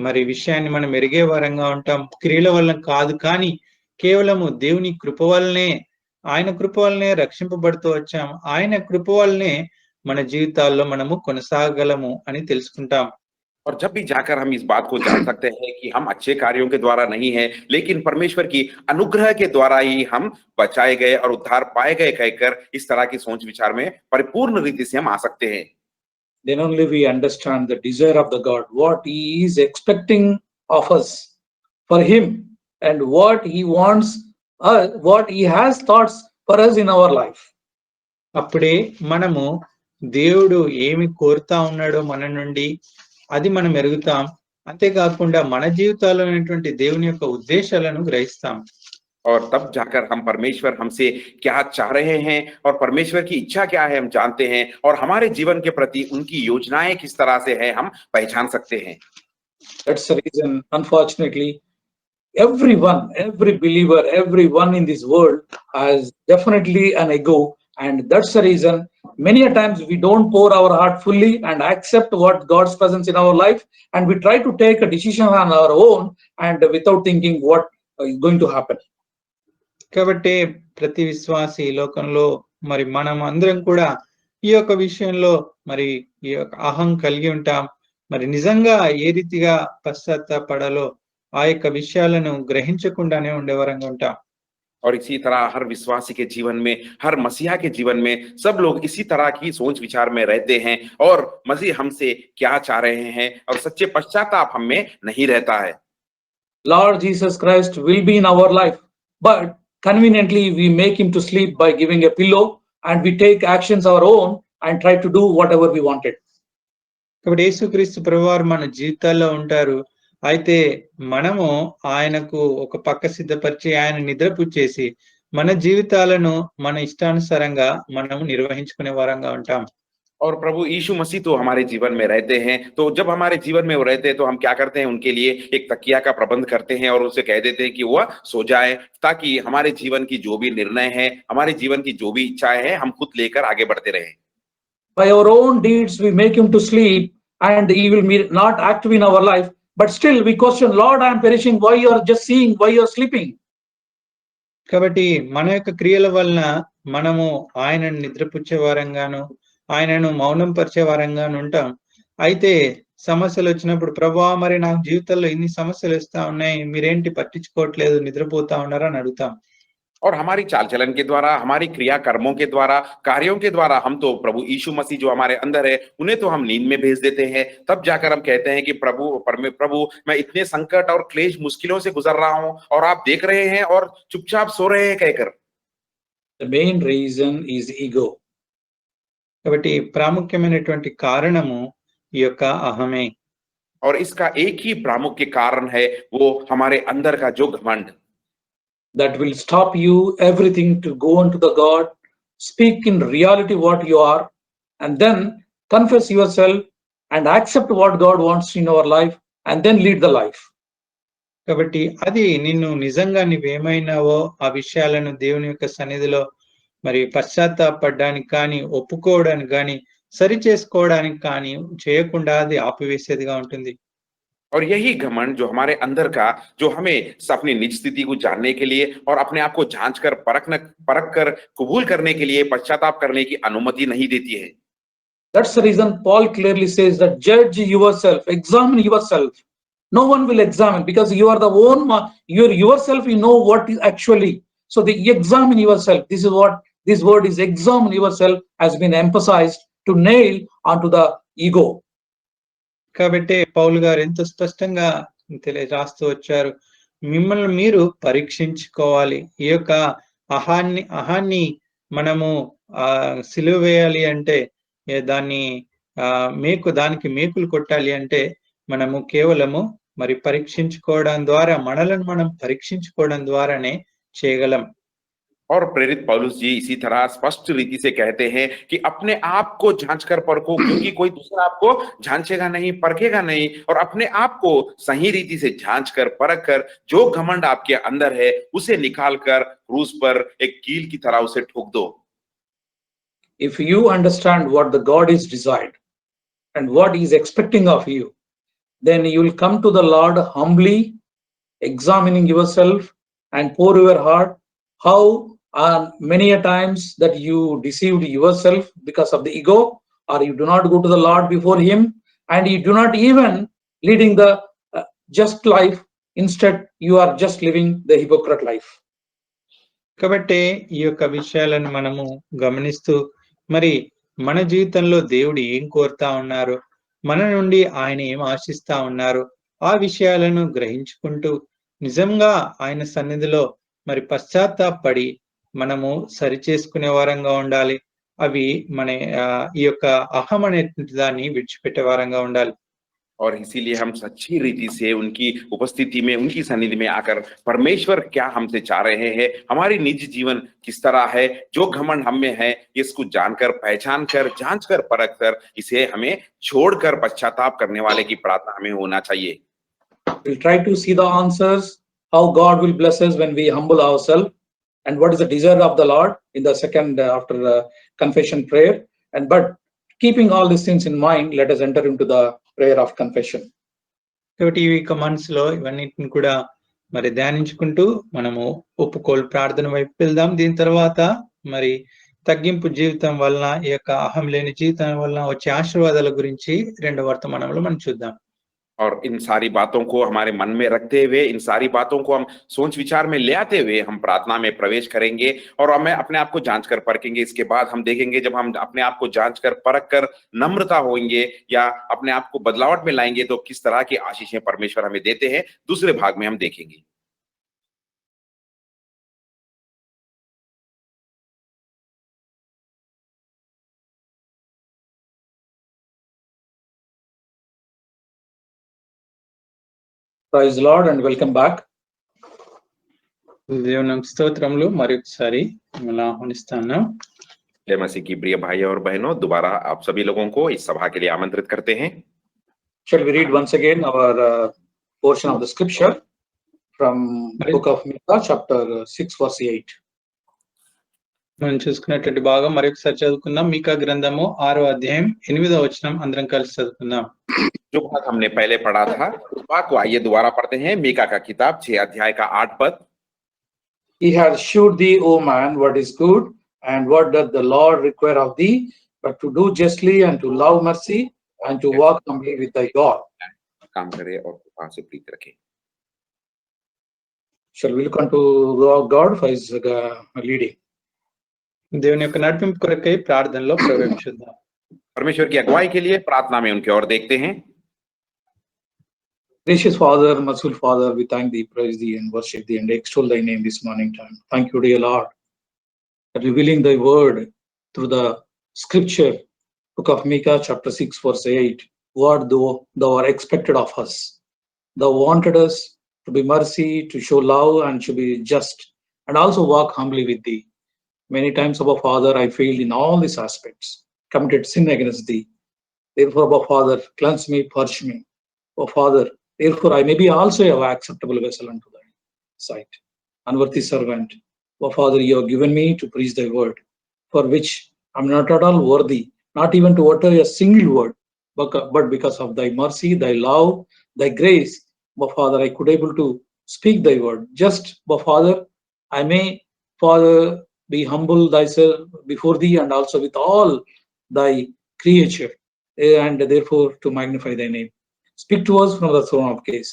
మరి విషయాన్ని మనం ఎరిగే వారంగా ఉంటాం. క్రియల వల్ల కాదు, కానీ కేవలము దేవుని కృప వల్లనే, ఆయన కృప వల్లనే రక్షింపబడుతూ వచ్చాం. ఆయన కృప వల్లనే మన జీవితాల్లో మనము కొనసాగలము అని తెలుసుకుంటాం. और जब भी जाकर हम इस बात को जान सकते हैं कि हम अच्छे कार्यों के द्वारा नहीं है, लेकिन परमेश्वर की अनुग्रह के द्वारा ही हम बचाए गए और उद्धार पाए गए कहकर इस तरह की सोच विचार में परिपूर्ण रीति से हम आ सकते हैं। Then only we understand the desire of the God, what He is expecting of us for Him, and what He wants us, what He has thoughts for us in our life. అప్పుడే మనము దేవుడు ఏమి కోరుతా ఉన్నాడో మన నుండి అది మనం ఎరుగుతాం. అంతేకాకుండా మన జీవితాల్లో ఉన్నటువంటి దేవుని యొక్క ఉద్దేశాలను గ్రహిస్తాం. और तब जाकर हम परमेश्वर हमसे क्या चाह रहे हैं और परमेश्वर की इच्छा क्या है हम जानते हैं, और हमारे जीवन के प्रति उनकी योजनाएं किस तरह से है हम पहचान सकते हैं। That's the reason, unfortunately, everyone, every believer, everyone in this world has definitely an ego, and that's the reason many a times we don't pour our heart fully and accept what God's presence in our life, and we try to take a decision on our own and without thinking what is going to happen. కాబట్టి ప్రతి విశ్వాసి ఈ లోకంలో మరి మనం అందరం కూడా ఈ యొక్క విషయంలో మరి ఈ యొక్క అహం కలిగి ఉంటాం. మరి నిజంగా ఏ రీతిగా పశ్చాత్తాపడాలో ఆ యొక్క విషయాలను గ్రహించకుండానే ఉండేవారంగా ఉంటాం. और इसी तरह हर विश्वासी के जीवन में, हर मसीहा के जीवन में सब लोग इसी तरह की सोच विचार में रहते हैं, और मसीह हमसे क्या चाह रहे हैं और सच्चे पश्चाताप हम में नहीं रहता है। Lord Jesus Christ will be in our life, but conveniently we make Him to sleep by giving a pillow, and we take actions our own and try to do whatever we wanted. కాబట్టి యేసుక్రీస్తు ప్రభువారు మన జీవితాల్లో ఉంటారు. అయితే మనము ఆయనకు ఒక పక్క సిద్ధపరిచి ఆయన నిద్రపుచ్చేసి మన జీవితాలను మన ఇష్టానుసారంగా మనము నిర్వహించుకునే వారంగా ఉంటాం. और प्रभु यीशु मसीह तो हमारे जीवन में रहते हैं, तो जब हमारे जीवन में वो रहते हैं तो हम क्या करते हैं, उनके लिए एक तकिया का प्रबंध करते हैं और उसे कह देते हैं कि वह सो जाए, ताकि हमारे जीवन की जो भी निर्णय है, हमारे जीवन की जो भी इच्छाएं हैं, हम खुद लेकर आगे बढ़ते रहें। By our own deeds we make Him to sleep, and He will be not active in our life, but still we question, Lord, I am perishing, why you are just seeing, why you are sleeping? కాబట్టి మన యొక్క క్రియల వలన మనము ఆయనను నిద్రపుచ్చే వారంగాను, ఆయనను మౌనం పరిచే వారంగాను ఉంటాం. అయితే సమస్యలు వచ్చినప్పుడు, ప్రభువా మరి నాకు జీవితంలో ఇన్ని సమస్యలు వస్తా ఉన్నాయి, మీరేంటి పట్టించుకోవట్లేదు, నిద్రపోతా ఉన్నారా అని అడుగుతాం. और हमारी चाल चलन के द्वारा, हमारी क्रिया कर्मों के द्वारा, कार्यों के द्वारा हम तो प्रभु यीशु मसीह जो हमारे अंदर है उन्हें तो हम नींद में भेज देते हैं। तब जाकर हम कहते हैं कि प्रभु मैं इतने संकट और क्लेश मुश्किलों से गुजर रहा हूं और आप देख रहे हैं और चुपचाप सो रहे हैं कहकर। The main reason is ego. కాబట్టి ప్రాముఖ్యమైనటువంటి కారణము ఈ యొక్క అహమే. और इसका एक ही प्रामुख्य कारण है वो हमारे अंदर का जो घमंड, that will stop you everything to go unto the God, speak in reality what you are, and then confess yourself and accept what God wants in our life, and then lead the life. కాబట్టి అది నిన్ను నిజంగా నువ్వేమైనావో ఆ విషయాలను దేవుని యొక్క సన్నిధిలో మరి పశ్చాత్తాపడడానికి కానీ, ఒప్పుకోవడానికి కానీ, సరి చేసుకోవడానికి కానీ చేయకుండా అది ఆపివేసేదిగా ఉంటుంది. और यही घमंड जो हमारे अंदर का, जो हमें अपनी निज स्थिति को जानने के लिए और अपने आप को जांच कर परख कर कबूल करने के लिए पश्चाताप करने की अनुमति नहीं देती है। That's the reason Paul clearly says that judge yourself, examine yourself, No one will examine, because you are the yourself, you know what is actually. So the examine yourself. This is what this word is, examine yourself, has been emphasized to nail onto the ego. కాబట్టి పౌలు గారు ఎంతో స్పష్టంగా రాస్తూ వచ్చారు, మిమ్మల్ని మీరు పరీక్షించుకోవాలి. ఈ యొక్క అహాన్ని మనము సిలువ వేయాలి అంటే, దాన్ని దానికి మేకులు కొట్టాలి అంటే, మనము కేవలము మరి పరీక్షించుకోవడం ద్వారా, మనలను మనం పరీక్షించుకోవడం ద్వారానే చేయగలం. और प्रेरित पौलुस जी इसी तरह स्पष्ट रीति से कहते हैं कि अपने आप को जांच कर परखो, क्योंकि कोई दूसरा आपको जांचेगा नहीं, परखेगा नहीं, और अपने आप को सही रीति से जांच कर परख कर जो घमंड आपके अंदर है उसे निकाल कर क्रूस पर एक कील की तरह उसे ठोक दो. If you understand what the God is desired and what he is expecting of you, then you will come to the Lord humbly, examining yourself and pour your heart. How many a times that you deceived yourself because of the ego, or you do not go to the Lord before him, and you do not even leading the just life. Instead, you are just living the hypocrite life. కాబట్టి ఈ యొక్క విషయాలను మనము గమనిస్తూ, మరి మన జీవితంలో దేవుడు ఏం కోరుతా ఉన్నారు, మన నుండి ఆయన ఏం ఆశిస్తా ఉన్నారు, ఆ విషయాలను గ్రహించుకుంటూ నిజంగా ఆయన సన్నిధిలో మరి పశ్చాత్తాపడి మనము సరి చేసుకునే వారంగా ఉండాలి. అవి మన ఈ యొక్క అహం అనేటువంటి దాన్ని విడిచిపెట్టే వారంగా ఉండాలి. और इसीलिए हम सच्ची रीति से उनकी उपस्थिति में, उनकी सन्निधि में आकर परमेश्वर क्या हमसे चाह रहे हैं, हमारी निजी जीवन किस तरह है, जो घमंड हम में है, इसको जानकर, पहचान कर, जांच कर, परख कर, इसे हमें छोड़कर पश्चाताप करने वाले की प्रार्थना हमें होना चाहिए. We'll try to see the answers, how God will bless us when we humble ourselves, and what is the desire of the Lord in the second after the confession prayer. And but keeping all these things in mind, let us enter into the prayer of confession. కాబట్టి ఈ మనసులో ఇవన్నిటిని కూడా మరి ధ్యానించుకుంటూ మనము ఒప్పుకోలు ప్రార్థన వైపు వెళ్దాం. దీని తర్వాత మరి తగ్గింపు జీవితం వలన, ఈ యొక్క అహం లేని జీవితం వలన వచ్చే ఆశీర్వాదాల గురించి రెండవ వర్తమానంలో మనం చూద్దాం. और इन सारी बातों को हमारे मन में रखते हुए, इन सारी बातों को हम सोच विचार में ले आते हुए हम प्रार्थना में प्रवेश करेंगे और हमें अपने आप को जांच कर परखेंगे. इसके बाद हम देखेंगे, जब हम अपने आप को जांच कर परख कर नम्रता होंगे या अपने आप को बदलावट में लाएंगे, तो किस तरह की आशीषें परमेश्वर हमें देते हैं, दूसरे भाग में हम देखेंगे. Praise the Lord and welcome back. దేవునికి స్తోత్రములు. మరొకసారి మిమ్మల్ని ఆహ్వానిస్తాను. जय मसीह की प्रिय भाई और बहनों, दोबारा आप सभी लोगों को इस सभा के लिए आमंत्रित करते हैं. Shall we read once again our portion of the scripture from book of Micah, chapter 6, verse 8. మనం చూసుకున్నటువంటి భాగం మరొకసారి చదువుకుందాం. మీకా గ్రంథము 6వ అధ్యాయం 8వ వచనం అందరం కలిసి చదువుకుందాం. जो बात हमने पहले पढ़ा था उस बात को आइए दोबारा पढ़ते हैं. मीका का किताब 6 अध्याय का 8 पद. He has shewed thee, O man, what is good, and what doth the Lord require of thee, but to do justly and to love mercy and to walk humbly with thy God. काम करे और कृपा से प्रीत रखे. Shall we look unto God for his leading? దేవుని యొక్క నడిపింపు కొరకై ప్రార్థనలో ప్రవేశిద్దాం. परमेश्वर की अगुवाई के लिए प्रार्थना में उनकी ओर देखते हैं. Gracious Father, merciful Father, we thank thee, praise thee, and worship thee, and extol thy name this morning time. Thank you, dear Lord, for revealing thy word through the scripture, book of Micah, chapter 6, verse 8. What thou art expected of us. Thou wanted us to be mercy, to show love, and to be just, and also walk humbly with thee. Many times, our Father, I failed in all these aspects, committed sin against thee. Therefore, our Father, cleanse me, purge me. O Father, therefore I may be also an acceptable vessel unto thy sight, unworthy servant. O Father, you have given me to preach thy word, for which I am not at all worthy, not even to utter a single word, but because of thy mercy, thy love, thy grace, O Father, I could able to speak thy word. Just, O Father, I may, Father, be humble thyself before thee and also with all thy creature, and therefore to magnify thy name. speak to us from the throne of grace,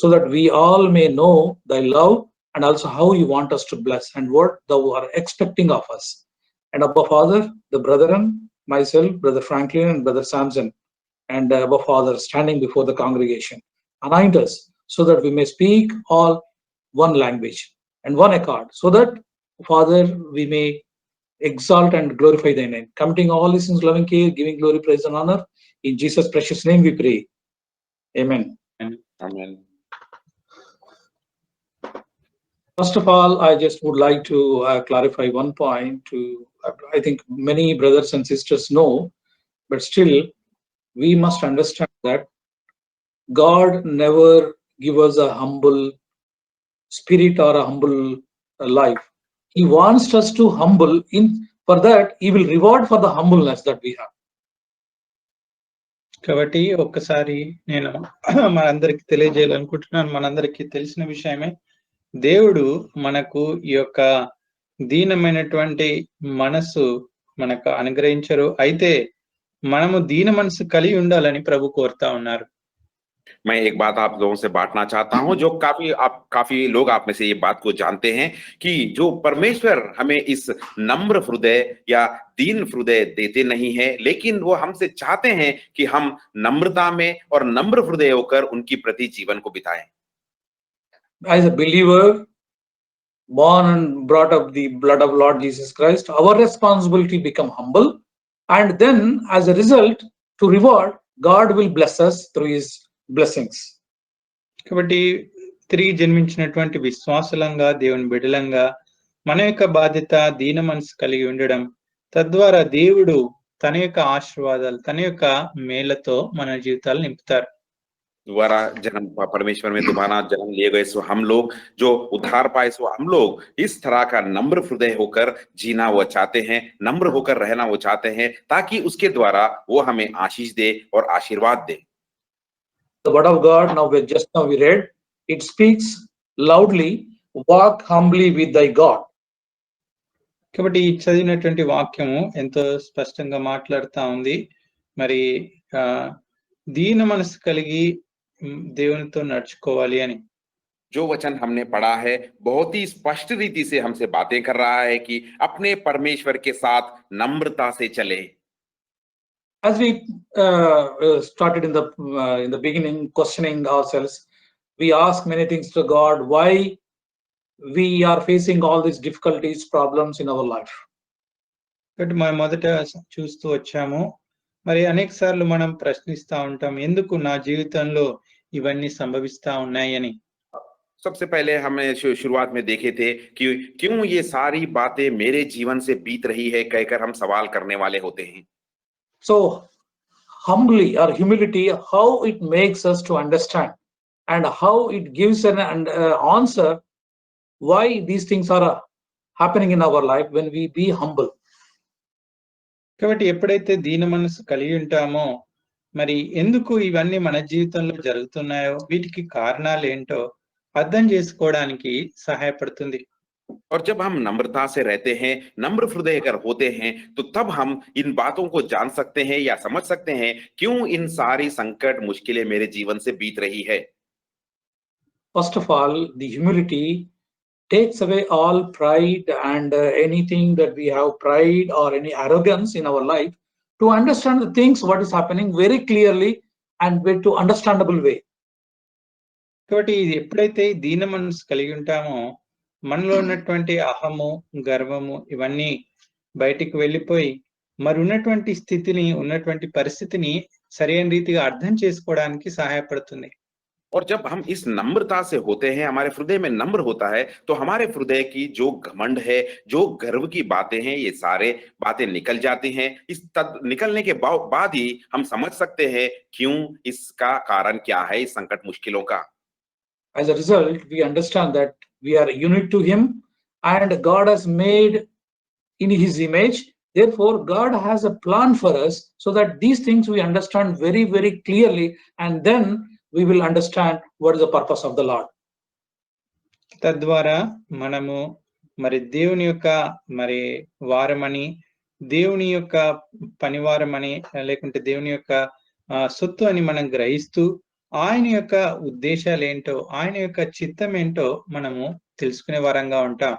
so that we all may know thy love and also how you want us to bless and what thou are expecting of us. And Abba Father, the brethren, myself, Brother Franklin and Brother Samson, and Abba Father standing before the congregation, anoint us so that we may speak all one language and one accord, so that, Father, we may exalt and glorify thy name. Committing all these things, loving care, giving glory, praise, and honor. In Jesus' precious name we pray. Amen. Amen. First of all, I just would like to clarify one point. I think many brothers and sisters know, but still we must understand that God never give us a humble spirit or a humble life. He wants us to humble. For that, he will reward for the humbleness that we have. కాబట్టి ఒక్కసారి నేను మనందరికి తెలియజేయాలనుకుంటున్నాను. మనందరికీ తెలిసిన విషయమే, దేవుడు మనకు ఈ యొక్క దీనమైనటువంటి మనసు మనకు అనుగ్రహించరు. అయితే మనము దీన మనసు కలిగి ఉండాలని ప్రభు కోరుతా ఉన్నారు. मैं एक बात आप लोगों से बांटना चाहता हूं, जो काफी लोग आप में से ये बात को जानते हैं कि जो परमेश्वर हमें इस नम्र हृदय या दीन हृदय देते नहीं है, लेकिन वो हमसे चाहते हैं कि हम नम्रता में और नम्र हृदय होकर उनकी प्रति जीवन को बिताएं। As a believer, born and brought up the blood of Lord Jesus Christ, our responsibility become humble, and then as a result, to reward, God will bless us through his blessings. కాబట్టి తిరిగి జన్మించినటువంటి విశ్వాసులంగా, దేవుని బిడ్డలంగా మన యొక్క బాధ్యత దీన మనసు కలిగి ఉండడం. తద్వారా దేవుడు తన యొక్క ఆశీర్వాదాలు, తన యొక్క మేలతో మన జీవితాలు నింపుతారు. दोबारा जन्म, परमेश्वर में दोबारा जन्म लिए गए सो हम लोग, जो उद्धार पाए सो हम लोग इस तरह का नम्र हृदय होकर जीना वो चाहते हैं, नम्र होकर रहना वो चाहते हैं, ताकि उसके द्वारा वो हमें आशीष दे और आशीर्वाद दे। The word of God, just now we read, it speaks loudly, walk humbly with thy God. కాబట్టి ఈ చదివినటువంటి వాక్యము ఎంతో స్పష్టంగా మాట్లాడుతా ఉంది. మరి దీన మనసు కలిగి దేవునితో నడుచుకోవాలి అని. जो वचन हमने पढ़ा है बहुत ही स्पष्ट रीति से हमसे बातें कर रहा है कि अपने परमेश्वर के साथ नम्रता से चले। As we started in the beginning, questioning ourselves, we ask many things to God, why we are facing all these difficulties, problems in our life. కాబట్టి మనం మొదట చూస్తూ వచ్చాము, మరి అనేక సార్లు మనం ప్రశ్నిస్తా ఉంటాం, ఎందుకు నా జీవితంలో ఇవన్నీ సంభవిస్తా ఉన్నాయి అని. सबसे पहले हमें शुरुआत में देखे थे कि क्यों ये सारी बातें मेरे जीवन से बीत रही है कहकर हम सवाल करने वाले होते हैं। So humbly or humility, how it makes us to understand and how it gives an answer why these things are happening in our life when we be humble. కాబట్టి ఎప్పుడైతే దీన మనసు కలిగి ఉంటామో, మరి ఎందుకు ఇవన్నీ మన జీవితంలో జరుగుతున్నాయో, వీటికి కారణాలు ఏంటో అర్థం చేసుకోవడానికి సహాయపడుతుంది. और जब हम नम्रता से रहते हैं, नम्र हृदय अगर होते हैं, तो तब हम इन बातों को जान सकते हैं या समझ सकते हैं क्यों इन सारी संकट मुश्किलें मेरे जीवन से बीत रही है। First of all, the humility takes away all pride and anything that we have pride or any arrogance in our life, to understand the things what is happening very clearly and with to understandable way. కాబట్టి ఇది ఎప్పుడైతే దీన మనసు కలిగి ఉంటామో, మనలో ఉన్నటువంటి అహము, గర్వము ఇవన్నీ బయటికి వెళ్ళిపోయి మరి ఉన్నటువంటి స్థితిని, ఉన్నటువంటి పరిస్థితిని సరైన రీతిగా అర్థం చేసుకోవడానికి సహాయపడుతుంది. और जब हम इस नम्रता से होते हैं, हमारे हृदय में नम्र होता है, तो हमारे हृदय की जो घमंड है, जो गर्व की बातें हैं, ये सारे बातें निकल जाती हैं। निकलने के बाद ही हम समझ सकते हैं क्यों, इसका कारण क्या है, इस संकट मुश्किलों का। As a result, we understand that we are unique to him and God has made in his image. Therefore, God has a plan for us, so that these things we understand very, very clearly, and then we will understand what is the purpose of the Lord. తద్వారా మనము మరి దేవుని యొక్క మరి వారమని, దేవుని యొక్క పనివారమని, లేకుంటే దేవుని యొక్క సొత్తు అని మనం గ్రహిస్తూ ఆయన యొక్క ఉద్దేశాలేంటో, ఆయన యొక్క చిత్తమేంటో మనము తెలుసుకునే వారంగా ఉంటాం.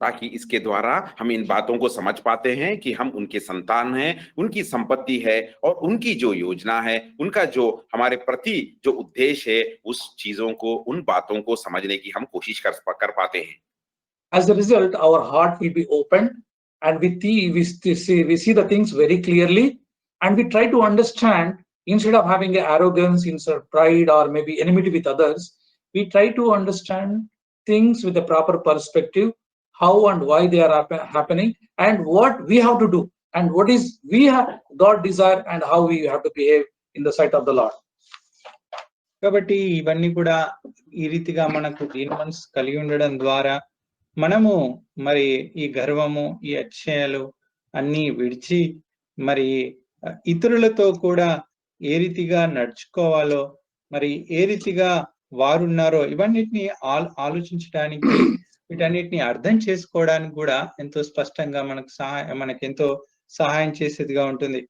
ताकि इसके द्वारा हम इन बातों को समझ पाते हैं कि हम उनके संतान हैं, उनकी संपत्ति है और उनकी जो योजना है, उनका जो हमारे प्रति जो उद्देश्य है, उस चीजों को, उन बातों को समझने की हम कोशिश कर पाते हैं। As a result, our heart will be opened and we see the things very clearly and we try to understand instead of having a arrogance, instead of pride or maybe enmity with others, we try to understand things with a proper perspective, how and why they are happening and what we have to do and what is we have God desire and how we have to behave in the sight of the Lord. కాబట్టి ఇవన్నీ కూడా ఈ రీతిగా మనకు దీన మనసు కలిగి ఉండడం ద్వారా మనము మరి ఈ గర్వము, ఈ అతిశయాలు అన్నీ విడిచి మరి ఇతరులతో కూడా ఏ రీతిగా నడుచుకోవాలో, మరి ఏ రీతిగా వారున్నారో ఇవన్నిటిని ఆలోచించడానికి, వీటన్నిటిని అర్థం చేసుకోవడానికి కూడా ఎంతో స్పష్టంగా మనకెంతో సహాయం చేసేదిగా ఉంటుంది.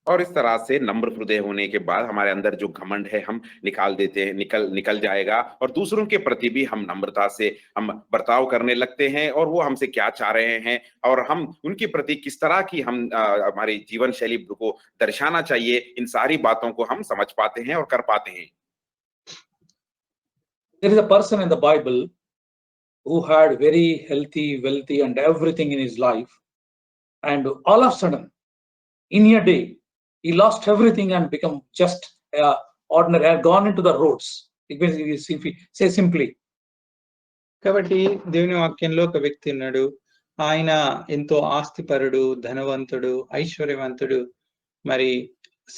और इस तरह से नम्र हृदय होने के बाद हमारे अंदर जो घमंड है हम निकाल देते हैं, निकल जाएगा और दूसरों के प्रति भी हम नम्रता से हम बर्ताव करने लगते हैं और वो हमसे क्या चाह रहे हैं और हम उनके प्रति किस तरह की हम हमारी जीवन शैली को दर्शाना चाहिए, इन सारी बातों को हम समझ पाते हैं और कर पाते हैं। There is a person in the Bible who had very healthy, wealthy and everything in his life, and all of a sudden in a day he lost everything and become just ordinary, had gone into the roads. If we say simply. కాబట్టి దేవుని వాక్యంలో ఒక వ్యక్తి ఉన్నాడు. ఆయన ఎంతో ఆస్తిపరుడు, ధనవంతుడు, ఐశ్వర్యవంతుడు, మరి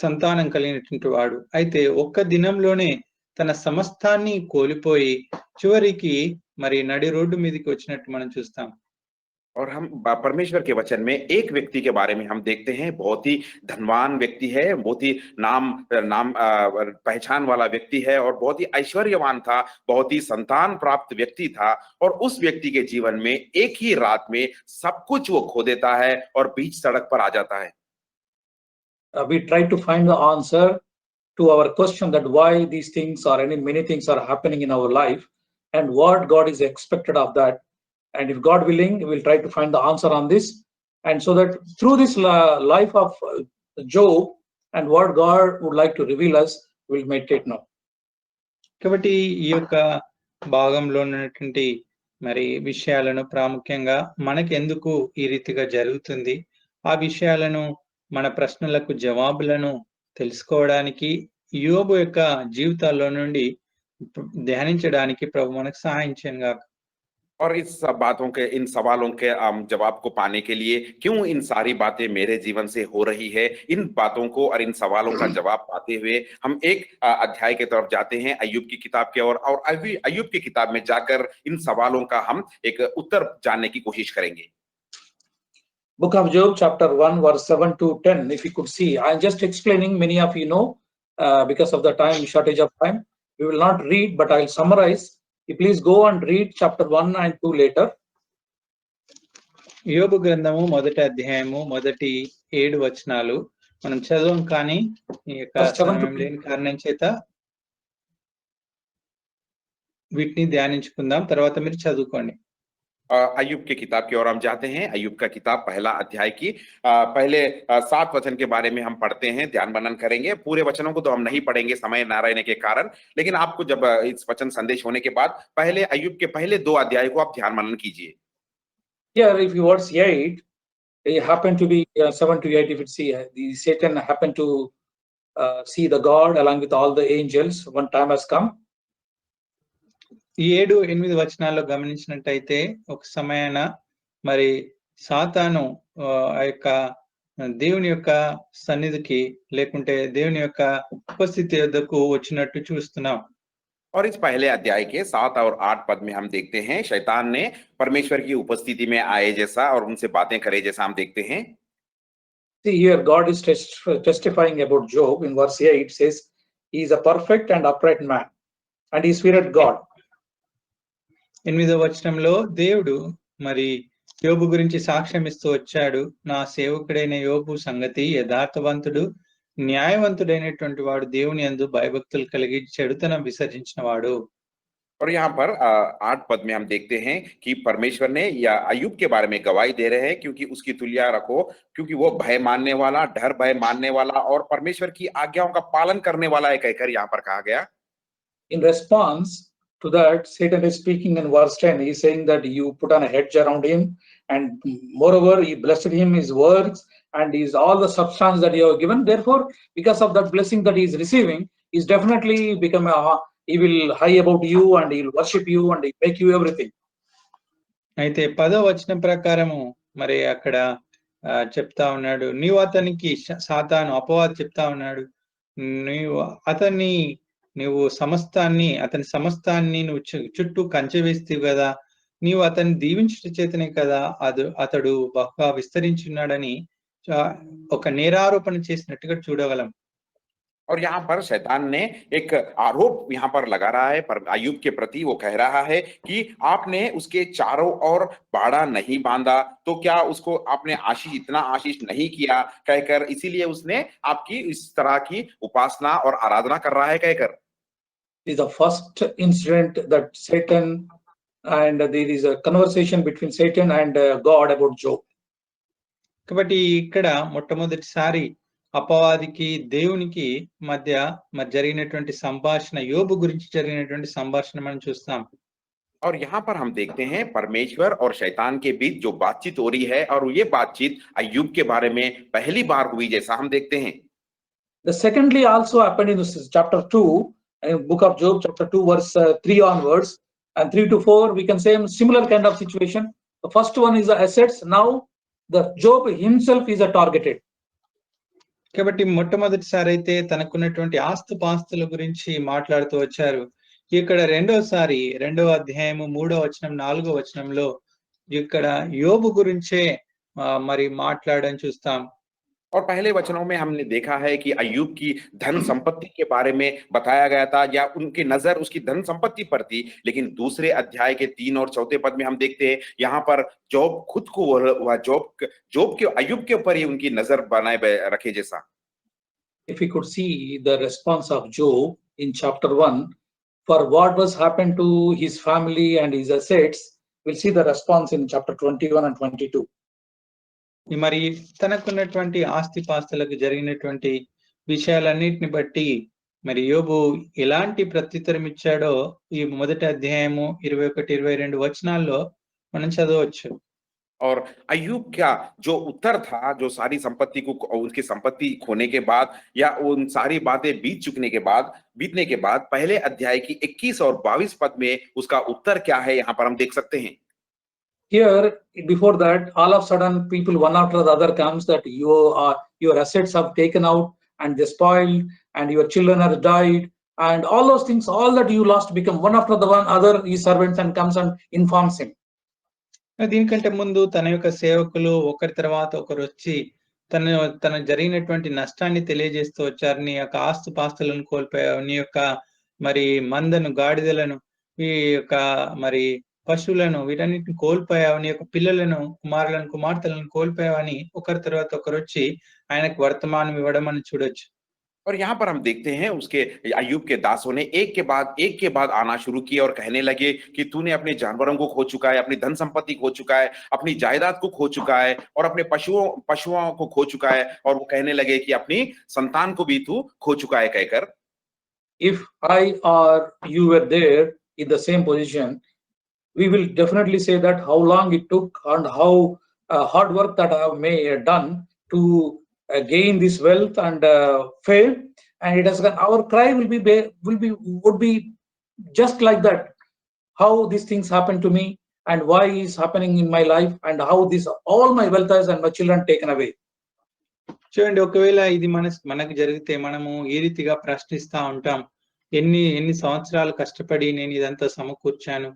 సంతానం కలిగినటువంటి వాడు. అయితే ఒక్క దినంలోనే తన సమస్తాన్ని కోల్పోయి చివరికి మరి నడి రోడ్డు మీదకి వచ్చినట్టు మనం చూస్తాం. और हम परमेश्वर के वचन में एक व्यक्ति के बारे में हम देखते हैं, बहुत ही धनवान व्यक्ति है, बहुत ही नाम पहचान वाला व्यक्ति है और बहुत ही ऐश्वर्यवान था, बहुत ही संतान प्राप्त व्यक्ति था और उस व्यक्ति के जीवन में एक ही रात में सब कुछ वो खो देता है और बीच सड़क पर आ जाता है। We try to find the answer to our question that why these things or many things are happening in our life and what God is expected of that. And if God willing, we will try to find the answer on this. And so that through this life of Job and what God would like to reveal us, we will meditate now. కాబట్టి ఈ యొక్క భాగంలో ఉన్నటువంటి మరి విషయాలను ప్రాముఖ్యంగా మనకెందుకు ఈ రీతిగా జరుగుతుంది, ఆ విషయాలను మన ప్రశ్నలకు జవాబులను తెలుసుకోవడానికి యోబు యొక్క జీవితాల్లో నుండి ధ్యానించడానికి ప్రభు మనకు సహాయం చేయనుగాక. और इस बातों के, इन सवालों के जवाब को पाने के लिए क्यों इन सारी बातें मेरे जीवन से हो रही है, इन बातों को और इन सवालों का जवाब पाते हुए हम एक अध्याय की तरफ जाते हैं, अय्यूब की किताब की ओर, और अय्यूब की किताब में जाकर इन सवालों का हम एक उत्तर जानने की कोशिश करेंगे। Book of Job, chapter 1, verse 7 to 10. If you could see, I am just explaining. Many of you know, because of the shortage of time, we will not read, but I will summarize. You please go and read chapter 1 and 2 later. యోబు గ్రంథము మొదటి అధ్యాయము మొదటి 7 వచనాలు మనం చదవం, కానీ ఈ యొక్క సమయం లేని కారణం చేత వీటిని ధ్యానించుకుందాం, తర్వాత మీరు చదువుకోండి. अय्यूब की किताब की ओर हम जाते हैं। अय्यूब का किताब पहला अध्याय की पहले 7 वचन के बारे में हम पढ़ते हैं, ध्यान मनन करेंगे। पूरे वचनों को तो हम नहीं पढ़ेंगे समय ना रहने के कारण, लेकिन आपको जब इस वचन संदेश होने के बाद पहले अय्यूब के पहले 2 अध्याय को आप ध्यान मनन कीजिए। Here, if you verse 8, it happened to be 7 to 8. If it see the Satan happened to see the God along with all the angels. One time has come. ఈ 7-8 వచనాల్లో గమనించినట్టయితే ఒక సమయాన మరి సాతాను ఆ యొక్క దేవుని యొక్క సన్నిధికి లేకుంటే దేవుని యొక్క ఉపస్థితి వద్దకు వచ్చినట్టు చూస్తున్నాం. और इस पहले अध्याय के 7 और 8 पद में हम देखते हैं शैतान ने परमेश्वर की उपस्थिति में आए जैसा और उनसे बातें करे जैसा हम देखते हैं। See here, God is testifying about Job in verse 8. Says he is a perfect and upright man and he feared God. 8వ వచనంలో దేవుడు మరి యోబు గురించి సాక్ష్యం ఇస్తూ వచ్చాడు. నా సేవకుడైన యోబు సంగతి యథార్థవంతుడు, న్యాయవంతుడైనటువంటి వాడు దేవుని యందు భయభక్తులు కలిగి చెడుతనం విసర్జించిన వాడు. और यहाँ पर 8 पद में हम देखते हैं कि परमेश्वर ने या अय्यूब के बारे में गवाही दे रहे हैं क्योंकि उसकी तुलना रखो, क्योंकि वो भय मानने वाला, डर भय मानने वाला और परमेश्वर की आज्ञाओं का पालन करने वाला है कहकर यहाँ पर कहा गया। In response to that, Satan is speaking in verse 10. He's saying that you put on a hedge around him, and moreover, he blessed him, his words, and his all the substance that you have given. Therefore, because of that blessing that he is receiving, he's definitely become he will high about you, and he will worship you, and he make you everything. అయితే 10వ వచనం ప్రకారము మరి అక్కడ చెప్తా ఉన్నాడు, నీవు అతనికి సాతాను అపవాది చెప్తా ఉన్నాడు, నీవు అతని సమస్తాన్ని నువ్వు చుట్టూ కంచె వేస్తీవి కదా, నీవు అతన్ని దీవించుట చేతనే కదా అతడు బహుగా విస్తరించున్నాడని ఒక నేరారోపణ చేసినట్టుగా చూడగలం. और यहाँ पर शैतान ने एक आरोप यहाँ पर लगा रहा है पर अय्यूब के प्रति। वो कह रहा है कि आपने उसके चारों ओर बाड़ा नहीं बांधा, तो क्या उसको आपने इतना आशीष नहीं किया कहकर, इसीलिए उसने आपकी इस तरह की उपासना और आराधना कर रहा है कहकर। Is the first incident that Satan, and there is a conversation between Satan and God about Job. కాబట్టి ఇక్కడ మొట్టమొదటిసారి అపవాదికి దేవునికి మధ్య జరిగినటువంటి సంభాషణ, యోబు గురించి జరిగినటువంటి సంభాషణ మనం చూస్తాం. और यहाँ पर हम देखते हैं परमेश्वर और शैतान के बीच जो बातचीत हो रही है, और ये बातचीत अय्यूब के बारे में पहली बार हुई जैसा हम देखते हैं। The secondly also happened in this chapter 2, in book of Job, chapter 2, verse 3 onwards, and 3 to 4, we can say similar kind of situation. The first one is the assets. Now the Job himself is targeted. కాబట్టి మొట్టమొదటిసారి అయితే తనకున్నటువంటి ఆస్తుపాస్తుల గురించి మాట్లాడుతూ వచ్చారు. ఇక్కడ రెండోసారి 2వ అధ్యాయము 3వ వచనం 4వ వచనంలో ఇక్కడ యోబు గురించే మరి మాట్లాడడం చూస్తాం. और पहले वचनों में हमने देखा है कि अय्यूब की धन संपत्ति के बारे में बताया गया था, या उनकी नजर उसकी धन संपत्ति पर थी। लेकिन दूसरे अध्याय के 3 और 4 पद में हम देखते हैं यहाँ पर जोब खुद को जोब के अय्यूब के ऊपर ही उनकी नजर बनाए रखे जैसा। If we could see the response of Job in chapter 1 for what was happened to his family and his assets, we'll see the response in chapter 21 and 22. మరి తనకున్నటువంటి ఆస్తిపాస్తులకు జరిగినటువంటి విషయాలన్నిటిని బట్టి మరి యోబు ఎలాంటి ప్రత్యుత్తరం ఇచ్చాడో ఈ మొదటి అధ్యాయము 21-22 వచనాల్లో మనం చదవచ్చు. और अय्यूब का जो उत्तर था, जो सारी संपत्ति को, उसकी संपत्ति खोने के बाद या उन सारी बातें बीतने के बाद पहले अध्याय की 21 और 22 पद में उसका उत्तर क्या है यहाँ पर हम देख सकते हैं। Here, before that, all of a sudden, people one after the other comes that your assets have taken out and they spoiled, and your children are died, and all those things, all that you lost become one after the one other his servants and comes and informs him. దీనికంటే ముందు తన యొక్క సేవకులు ఒకరి తర్వాత ఒకరు వచ్చి తన జరిగినటువంటి నష్టాన్ని తెలియజేస్తూ వచ్చారు. నీ యొక్క ఆస్తుపాస్తులను కోల్పోయావు, నీ యొక్క మరి మందను, గాడిదలను, ఈ యొక్క మరి పశువులను, వీటన్నిటిని కోల్పోయావు, నీ యొక్క పిల్లలను, కుమారులను, కుమార్తెలను కోల్పోయావని ఒకరి తర్వాత ఒకరు వచ్చి ఆయనకు వర్తమానం ఇవ్వడం అని చూడొచ్చు. और यहाँ पर हम देखते हैं उसके अय्यूब के दासों ने एक के बाद आना शुरू किया और कहने लगे कि तूने अपने जानवरों को खो चुका है, अपनी धन संपत्ति खो चुका है, अपनी जायदाद को खो चुका है, और अपने पशुओं को खो चुका है, और वो कहने लगे कि अपनी संतान को भी तू खो चुका है कहकर। If I or you were there in the same position, we will definitely say that how long it took and how hard work that I have done to gain this wealth and fame, and it has our cry would be just like that. How these things happen to me, and why is happening in my life, and how this all my wealth and my children taken away. చూడండి, ఒకవేళ ఇది మనకు జరిగితే మనము ఈ రీతిగా ప్రశ్నిస్తా ఉంటాం. ఎన్ని సంవత్సరాలు కష్టపడి నేను ఇదంతా సమకూర్చాను,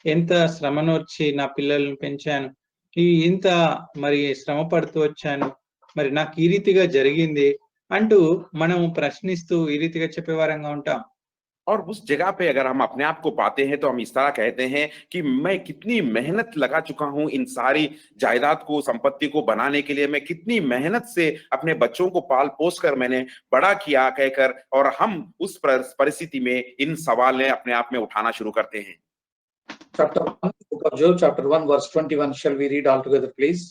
ఎంత శ్రమనోర్చి నా పిల్లలను పెంచాను, ఇంత మరి శ్రమ పడుతూ వచ్చాను, మరి నాకు ఈ రీతిగా జరిగింది అంటూ మనము ప్రశ్నిస్తూ ఈ రీతిగా చెప్పేవారంగా ఉంటాం. और उस जगह पे अगर हम अपने आप को पाते हैं तो हम इस तरह कहते हैं कि मैं कितनी मेहनत लगा चुका हूं इन सारी जायदाद को, संपत्ति को बनाने के लिए, मैं कितनी मेहनत से अपने बच्चों को पाल पोस कर मैंने बड़ा किया कहकर, और हम उस परिस्थिति में इन सवालें अपने आप में उठाना शुरू करते हैं। Chapter 1, book of Job, chapter 1, verse 21. Shall we read all together, please?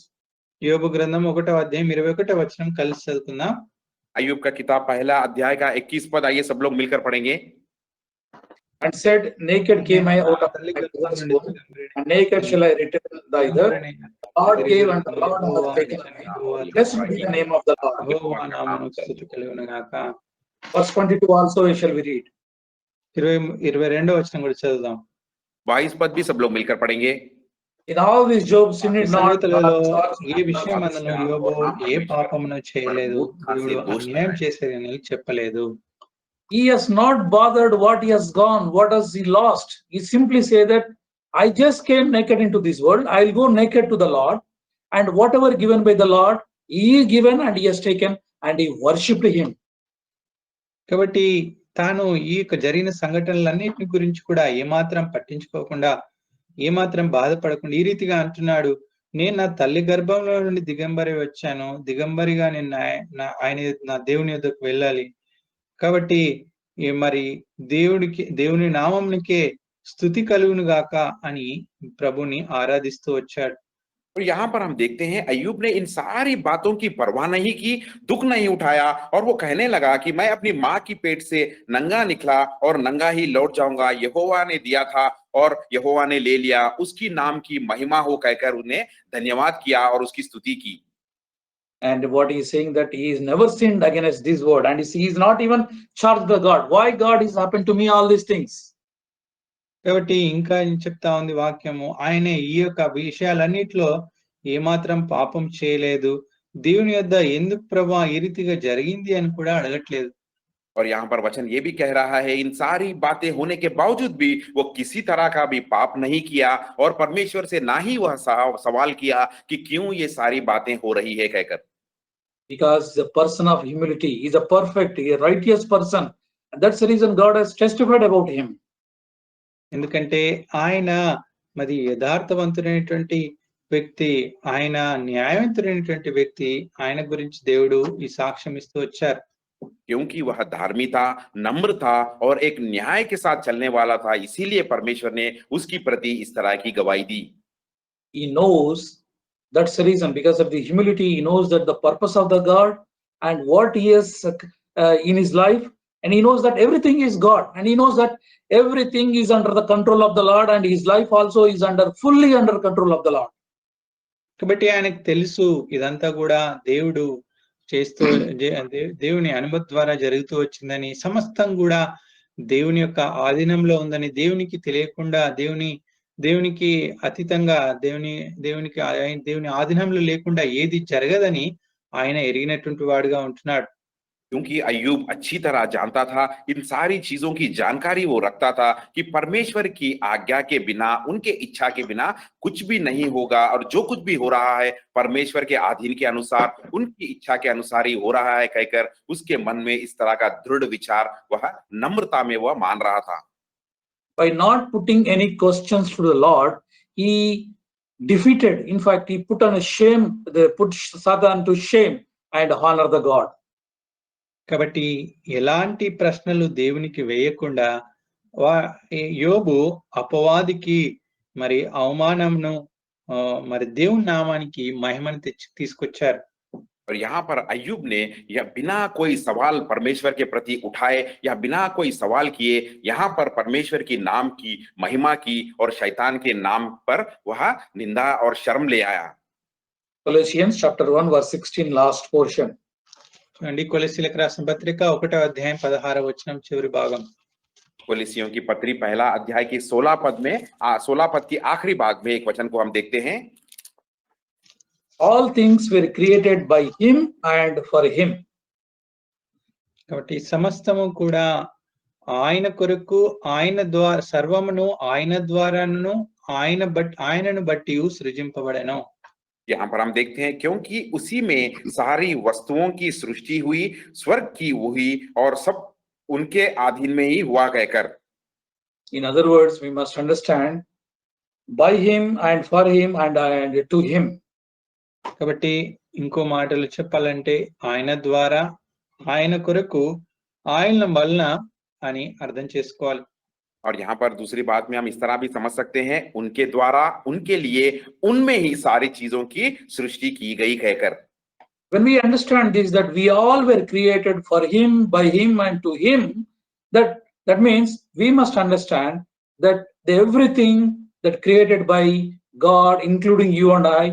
యోబు గ్రంథం 1వ అధ్యాయం 21వ వచనం కలిసి చదువుకుందాం. अय्यूब का किताब पहला अध्याय का 21 पद, आइए सब लोग मिलकर पढ़ेंगे। And said, naked came I out of my mother's womb, and naked shall I return thither. The Lord gave, and the Lord hath taken away. Blessed be the name of the Lord. యెహోవా నామమునకు స్తుతి కలుగును గాక. Verse 22 also shall we read. 22వ వచనం కూడా చదువుదాం. 22 पद भी सब लोग मिलकर पढ़ेंगे। In all this Job ఈ sinned not. సంగతులలో ఏ విషయమందును యోబు ఏ పాపమును చేయలేదు, దేవుడు అన్యాయం చేసేదని చెప్పలేదు. He has not bothered what he has gone, what has he lost. He simply say that I just came naked into this world. I'll go naked to the Lord, and whatever given by the Lord, he given and he has taken, and he worshipped him. కాబట్టి తాను ఈ యొక్క జరిగిన సంఘటనలన్నిటి గురించి కూడా ఏమాత్రం పట్టించుకోకుండా, ఏమాత్రం బాధపడకుండా ఈ రీతిగా అంటున్నాడు, నేను నా తల్లి గర్భంలో నుండి దిగంబరి వచ్చాను, దిగంబరిగా నేను నా దేవుని యొద్దకు వెళ్ళాలి. కాబట్టి మరి దేవుని నామమునికే స్తుతి కలుగును గాక అని ప్రభుని ఆరాధిస్తూ వచ్చాడు. और यहाँ पर हम देखते हैं अय्यूब ने इन सारी बातों की परवाह नहीं की, दुख नहीं उठाया, और वो कहने लगा कि मैं अपनी माँ की पेट से नंगा निकला और नंगा ही लौट जाऊंगा। यहोवा ने दिया था और यहोवा ने ले लिया, उसकी नाम की महिमा हो कहकर उन्हें धन्यवाद किया और उसकी स्तुति की। And what he is saying that he is never sinned against this word, and he is not even charged the God. Why God has happened to me all these things? కాబట్టి ఇంకా ఏం చెప్తా ఉంది వాక్యము, ఆయన ఈ యొక్క విషయాలన్నిటిలో ఏమాత్రం పాపం చేయలేదు, దేవుని యొద్ద ఎందుకు ప్రభా ఈ రీతిగా జరిగింది అని కూడా అడగట్లేదు. और यहाँ पर वचन ये भी कह रहा है, इन सारी बातें होने के बावजूद भी वो किसी तरह का भी पाप नहीं किया, और परमेश्वर से ना ही वह सवाल किया कि क्यों ये सारी बातें हो रही है कहकर। Because the person of humility is a perfect, a righteous person, and that's the reason God has testified about him. ఎందుకంటే ఆయన మరి యథార్థవంతుడైనటువంటి వ్యక్తి, ఆయన న్యాయవంతుడైనటువంటి వ్యక్తి, ఆయన గురించి దేవుడు ఈ సాక్ష్యం ఇస్తూ వచ్చారు. क्योंकि वह धार्मिकता, नम्र था और एक न्याय के साथ चलने वाला था, इसीलिए परमेश्वर ने उसकी प्रति इस तरह की गवाही दी। He knows, that's the reason, because of the humility, he knows that the purpose of the God and what he has in his life, and he knows that everything is God, and he knows that everything is under the control of the Lord, and his life also is fully under control of the Lord. కాబట్టి ఆయనకు తెలుసు ఇదంతా కూడా దేవుడు చేస్తూ దేవుని అనుమతి ద్వారా జరుగుతూ వచ్చిందని, సమస్తం కూడా దేవుని యొక్క ఆధీనంలో ఉందని, దేవునికి తెలియకుండా, దేవునికి అతీతంగా, దేవుని ఆధీనంలో లేకుండా ఏది జరగదని ఆయన ఎరిగినటువంటి వాడుగా ఉంటున్నాడు. क्योंकि अय्यूब अच्छी तरह जानता था, इन सारी चीजों की जानकारी वो रखता था कि परमेश्वर की आज्ञा के बिना, उनके इच्छा के बिना कुछ भी नहीं होगा, और जो कुछ भी हो रहा है परमेश्वर के अधीन के अनुसार, उनकी इच्छा के अनुसार ही हो रहा है कहकर उसके मन में इस तरह का दृढ़ विचार वह नम्रता में वह मान रहा था। By not putting any questions to the Lord, he defeated, in fact he put Satan to shame and honor the God. కాబట్టి ఎలాంటి ప్రశ్నలు దేవునికి వేయకుండా యోబు అపవాదికి మరి అవమానంను, మరి దేవుని నామానికి మహిమను తీసుకొచ్చారు. और यहाँ पर अय्यूब ने या बिना कोई सवाल परमेश्वर के प्रति उठाए, या बिना कोई सवाल किए यहाँ पर परमेश्वर की नाम की महिमा की और शैतान के नाम पर वह निंदा और शर्म ले आया। Colossians chapter 1 verse 16, last portion. చూడండి, కొలస్సీలకు రాసిన పత్రిక 1వ అధ్యాయం 16వ వచనం చివరి భాగం. कोलिसियों की पत्री पहला अध्याय की 16 पद में 16 पद की आखिरी भाग में एक वचन को हम देखते हैं। All things were created by him and for him. కాబట్టి సమస్తము కూడా ఆయన కొరకు, ఆయన ద్వారా, సర్వమును ఆయన ద్వారాను, ఆయనను బట్టి సృజింపబడెను. यहाँ पर हम देखते हैं क्योंकि उसी में सारी वस्तुओं की सृष्टि हुई, स्वर्ग की हुई और सब उनके अधीन में ही हुआ कहकर। In other words, we must understand by him and for him and to him. కాబట్టి ఇంకో మాటలు చెప్పాలంటే ఆయన ద్వారా, ఆయన కొరకు, ఆయన వలన అని అర్థం చేసుకోవాలి. और यहाँ पर दूसरी बात में हम इस तरह भी समझ सकते हैं, उनके द्वारा, उनके लिए, उनमें ही सारी चीजों की सृष्टि की गई कहकर। When we understand this, that we all were created for him, by him and to him, that means we must understand that everything that created by God, including you and I,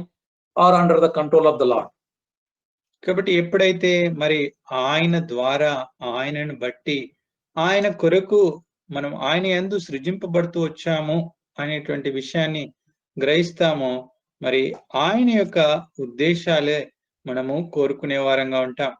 are under the control of the Lord. కాబట్టి ఎప్పుడైతే మరి ఆయన ద్వారా, ఆయనను బట్టి, ఆయన కొరకు మనం ఆయన యందు సృజింపబడుతూ వచ్చాము అనేటువంటి విషయాన్ని గ్రహిస్తామో, మరి ఆయన యొక్క ఉద్దేశాలే మనము కోరుకునే వారంగా ఉంటాం.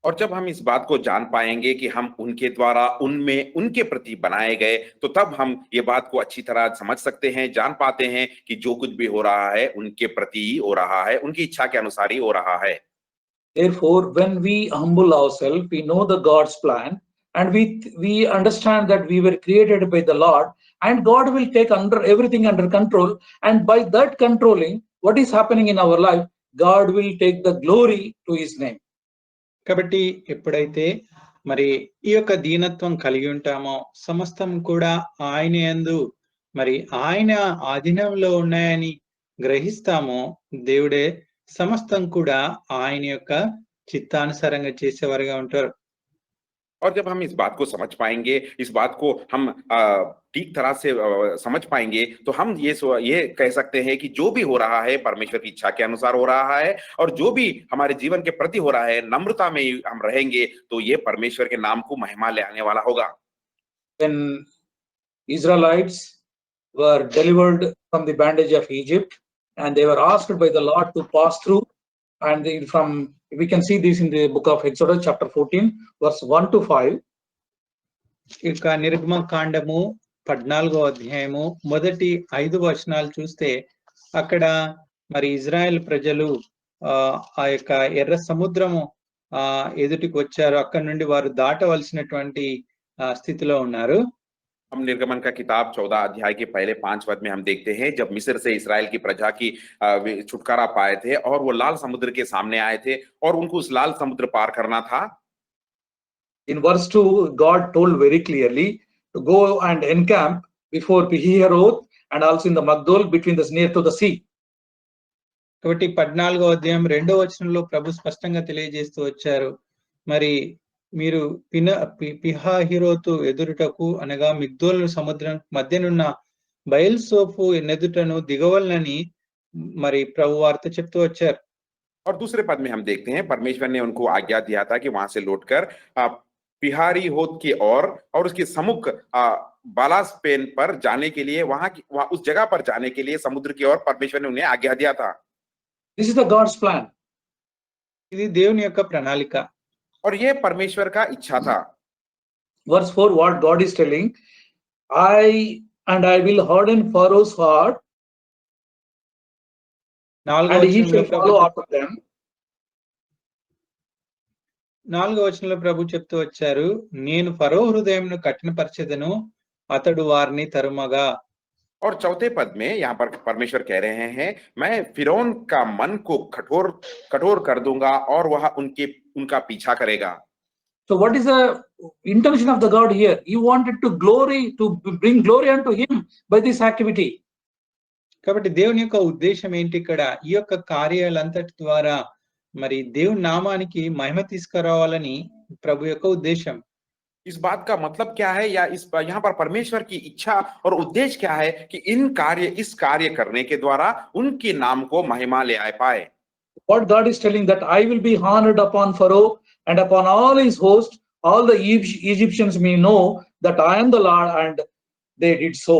और जब हम इस बात को जान पाएंगे कि हम उनके द्वारा, उनमें, उनके प्रति बनाए गए, तो तब हम ये बात को अच्छी तरह समझ सकते हैं, जान पाते हैं कि जो कुछ भी हो रहा है उनके प्रति ही हो रहा है, उनकी इच्छा के अनुसार ही हो रहा है। Therefore, when we humble ourselves, we know the God's plan, and we understand that we were created by the Lord, and God will take everything under control, and by that controlling what is happening in our life, God will take the glory to his name. కాబట్టి ఎప్పుడైతే మరి ఈ యొక్క దీనత్వం కలిగి ఉంటామో, సమస్తం కూడా ఆయన యందు మరి ఆయన ఆధీనంలో ఉన్నాయని గ్రహిస్తామో, దేవుడే సమస్తం కూడా ఆయన యొక్క చిత్తానుసారంగా చేసేవారుగా ఉంటారు. और जब हम इस बात को समझ पाएंगे, इस बात को हम ठीक तरह से समझ पाएंगे, तो हम ये कह सकते हैं कि जो भी हो रहा है परमेश्वर की इच्छा के अनुसार हो रहा है, और जो भी हमारे जीवन के प्रति हो रहा है, नम्रता में हम रहेंगे, तो ये परमेश्वर के नाम को महिमा ले आने वाला होगा। When Israelites were delivered from the bondage of Egypt, and they were asked by the Lord to pass through, and we can see this in the book of Exodus chapter 14 verse 1 to 5. ఇక నిర్గమకాండము 14వ అధ్యాయము మొదటి 5 వచనాలు చూస్తే, అక్కడ మరి Israel ప్రజలు ఆ యొక్క ఎర్ర సముద్రము ఎదుటికి వచ్చారు. అక్కడ నుండి వారు దాటవలసినటువంటి స్థితిలో ఉన్నారు. हम निर्गमन का किताब 14 अध्याय के पहले 5 पद में हम देखते हैं, जब मिस्र से इस्राएल की प्रजा की छुटकारा पाए थे और वो लाल समुद्र के सामने आए थे और उनको उस लाल समुद्र पार करना था। In verse 2, God told very clearly to go and encamp before Pihiharoth and also in the Magdol between the near to the sea. కాబట్టి 14వ అధ్యాయం 2వ వచనంలో ప్రభు స్పష్టంగా తెలియజేస్తూ వచ్చారు, మరి మీరు పిహాహిరోతు ఎదురుటకు అనగా మిగ్దోల్ సముద్రం మధ్యనున్న బయల్సోపు ఎదుటను దిగవలనని మరి ప్రభు వార్త చెప్తూ వచ్చారు. और दूसरे पद में हम देखते हैं, परमेश्वर ने उनको आज्ञा दिया था कि वहां से लौटकर पिहारी होत की और उसके सम्मुख बालास्पेन पर जाने के लिए, वहां उस जगह पर जाने के लिए समुद्र की ओर परमेश्वर ने उन्हें आज्ञा दिया था। This is the God's plan. ఇది దేవుని యొక్క ప్రణాళిక, और ये परमेश्वर का इच्छा था। Verse 4, what God is telling, I will harden Pharaoh's heart, and he shall follow after them. 4వ వచనంలో ప్రభు చెప్తూ వచ్చారు, నేను ఫరో హృదయంను కఠినపరచెదను, అతడు వారిని తరుమగా. और चौथे पद में यहाँ पर परमेश्वर कह रहे हैं, मैं फिरौन का मन को कठोर कर दूंगा और वह उनका पीछा करेगा। So what is the intention of the God here? He wanted to bring glory unto him by this activity. కాబట్టి దేవుని యొక్క ఉద్దేశం ఏంటి ఇక్కడ? ఈ యొక్క కార్యాలంతటి ద్వారా మరి దేవుని నామానికి మహిమ తీసుకురావాలని ప్రభు యొక్క ఉద్దేశం. इस बात का मतलब क्या है, या यहाँ पर परमेश्वर की इच्छा और उद्देश्य क्या है कि इस कार्य करने के द्वारा उनके नाम को महिमा ले आ पाए। What God is telling, that I will be honored upon Pharaoh and upon all his host, all the Egyptians may know that I am the Lord, and they did so.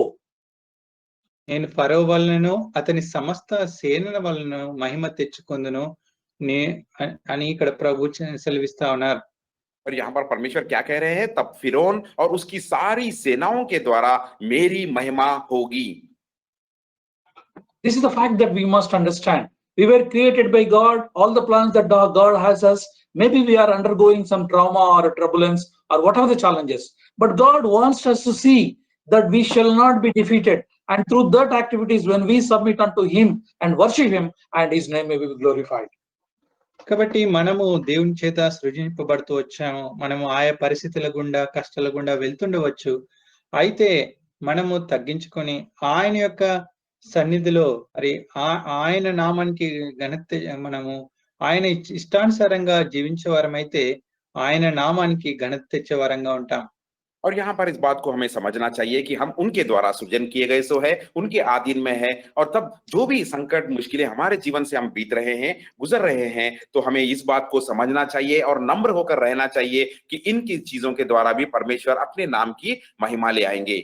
నేను ఫరో వలనను అతని సమస్త సేనల వలన మహిమ తెచ్చుకొందును అని ఇక్కడ ప్రభు సెలవిస్తా ఉన్నారు. और यहाँ पर परमेश्वर क्या कह रहे हैं, तब फिरौन और उसकी सारी सेनाओं के द्वारा मेरी महिमा होगी। This is the fact that we must understand. We were created by God. All the plans that God has us, maybe we are undergoing some trauma or turbulence or whatever the challenges. But God wants us to see that we shall not be defeated. And through that activities, when we submit unto Him and worship Him, and His name may be glorified. కాబట్టి మనము దేవుని చేత సృజింపబడుతూ వచ్చాము. మనము ఆయా పరిస్థితుల గుండా, కష్టాల గుండా వెళ్తుండవచ్చు. అయితే మనము తగ్గించుకొని ఆయన యొక్క సన్నిధిలో మరి ఆయన నామానికి ఘనత మనము ఆయన ఇష్టానుసారంగా జీవించే వారమైతే ఆయన నామానికి ఘనత తెచ్చే వారంగా ఉంటాం. और यहाँ पर इस बात को हमें समझना चाहिए कि हम उनके द्वारा सृजन किए गए सो है, उनके अधीन में है। और तब जो भी संकट मुश्किलें हमारे जीवन से हम बीत रहे हैं, गुजर रहे हैं, तो हमें इस बात को समझना चाहिए और नम्र होकर रहना चाहिए कि इनकी चीजों के द्वारा भी परमेश्वर अपने नाम की महिमा ले आएंगे।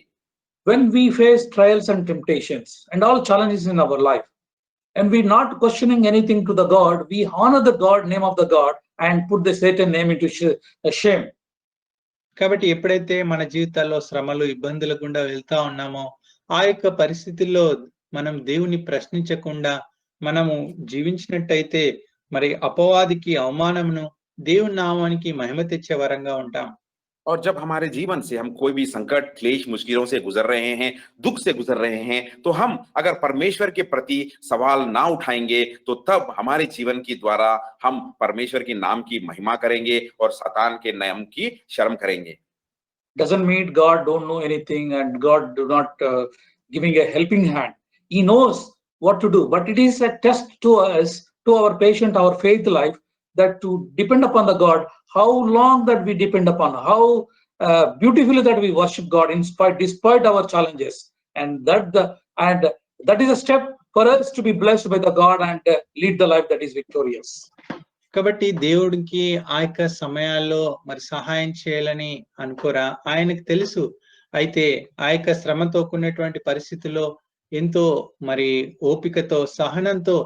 When we face trials and temptations and all challenges in our life, and we're not questioning anything to the God, we honor the God, name of the God, and put the Satan name into shame. కాబట్టి ఎప్పుడైతే మన జీవితాల్లో శ్రమలు, ఇబ్బందుల గుండా వెళ్తా ఉన్నామో, ఆ యొక్క పరిస్థితుల్లో మనం దేవుని ప్రశ్నించకుండా మనము జీవించినట్టయితే మరి అపవాదికి అవమానమును, దేవుని నామానికి మహిమ తెచ్చే వరంగా ఉంటాం. और जब हमारे जीवन से हम कोई भी संकट, क्लेश, मुश्किलों से गुजर रहे हैं, दुख से गुजर रहे हैं, तो हम अगर परमेश्वर के प्रति सवाल ना उठाएंगे, तो तब हमारे जीवन की द्वारा हम परमेश्वर के नाम की महिमा करेंगे और शैतान के नाम की शर्म करेंगे। Doesn't mean God don't know anything and God do not giving a helping hand. He knows what to do, but it is a test to us, to our patient, our faith life, that to depend upon the God, how long that we depend upon, how beautifully that we worship God despite our challenges, and that is a step for us to be blessed by the God and lead the life that is victorious. కాబట్టి దేవుడికి ఆ యొక్క సమయాల్లో మరి సహాయం చేయాలని అనుకోరా, ఆయనకు తెలుసు. అయితే ఆ యొక్క శ్రమతో కూడినటువంటి పరిస్థితుల్లో ఎంతో మరి ఓపికతో, సహనంతో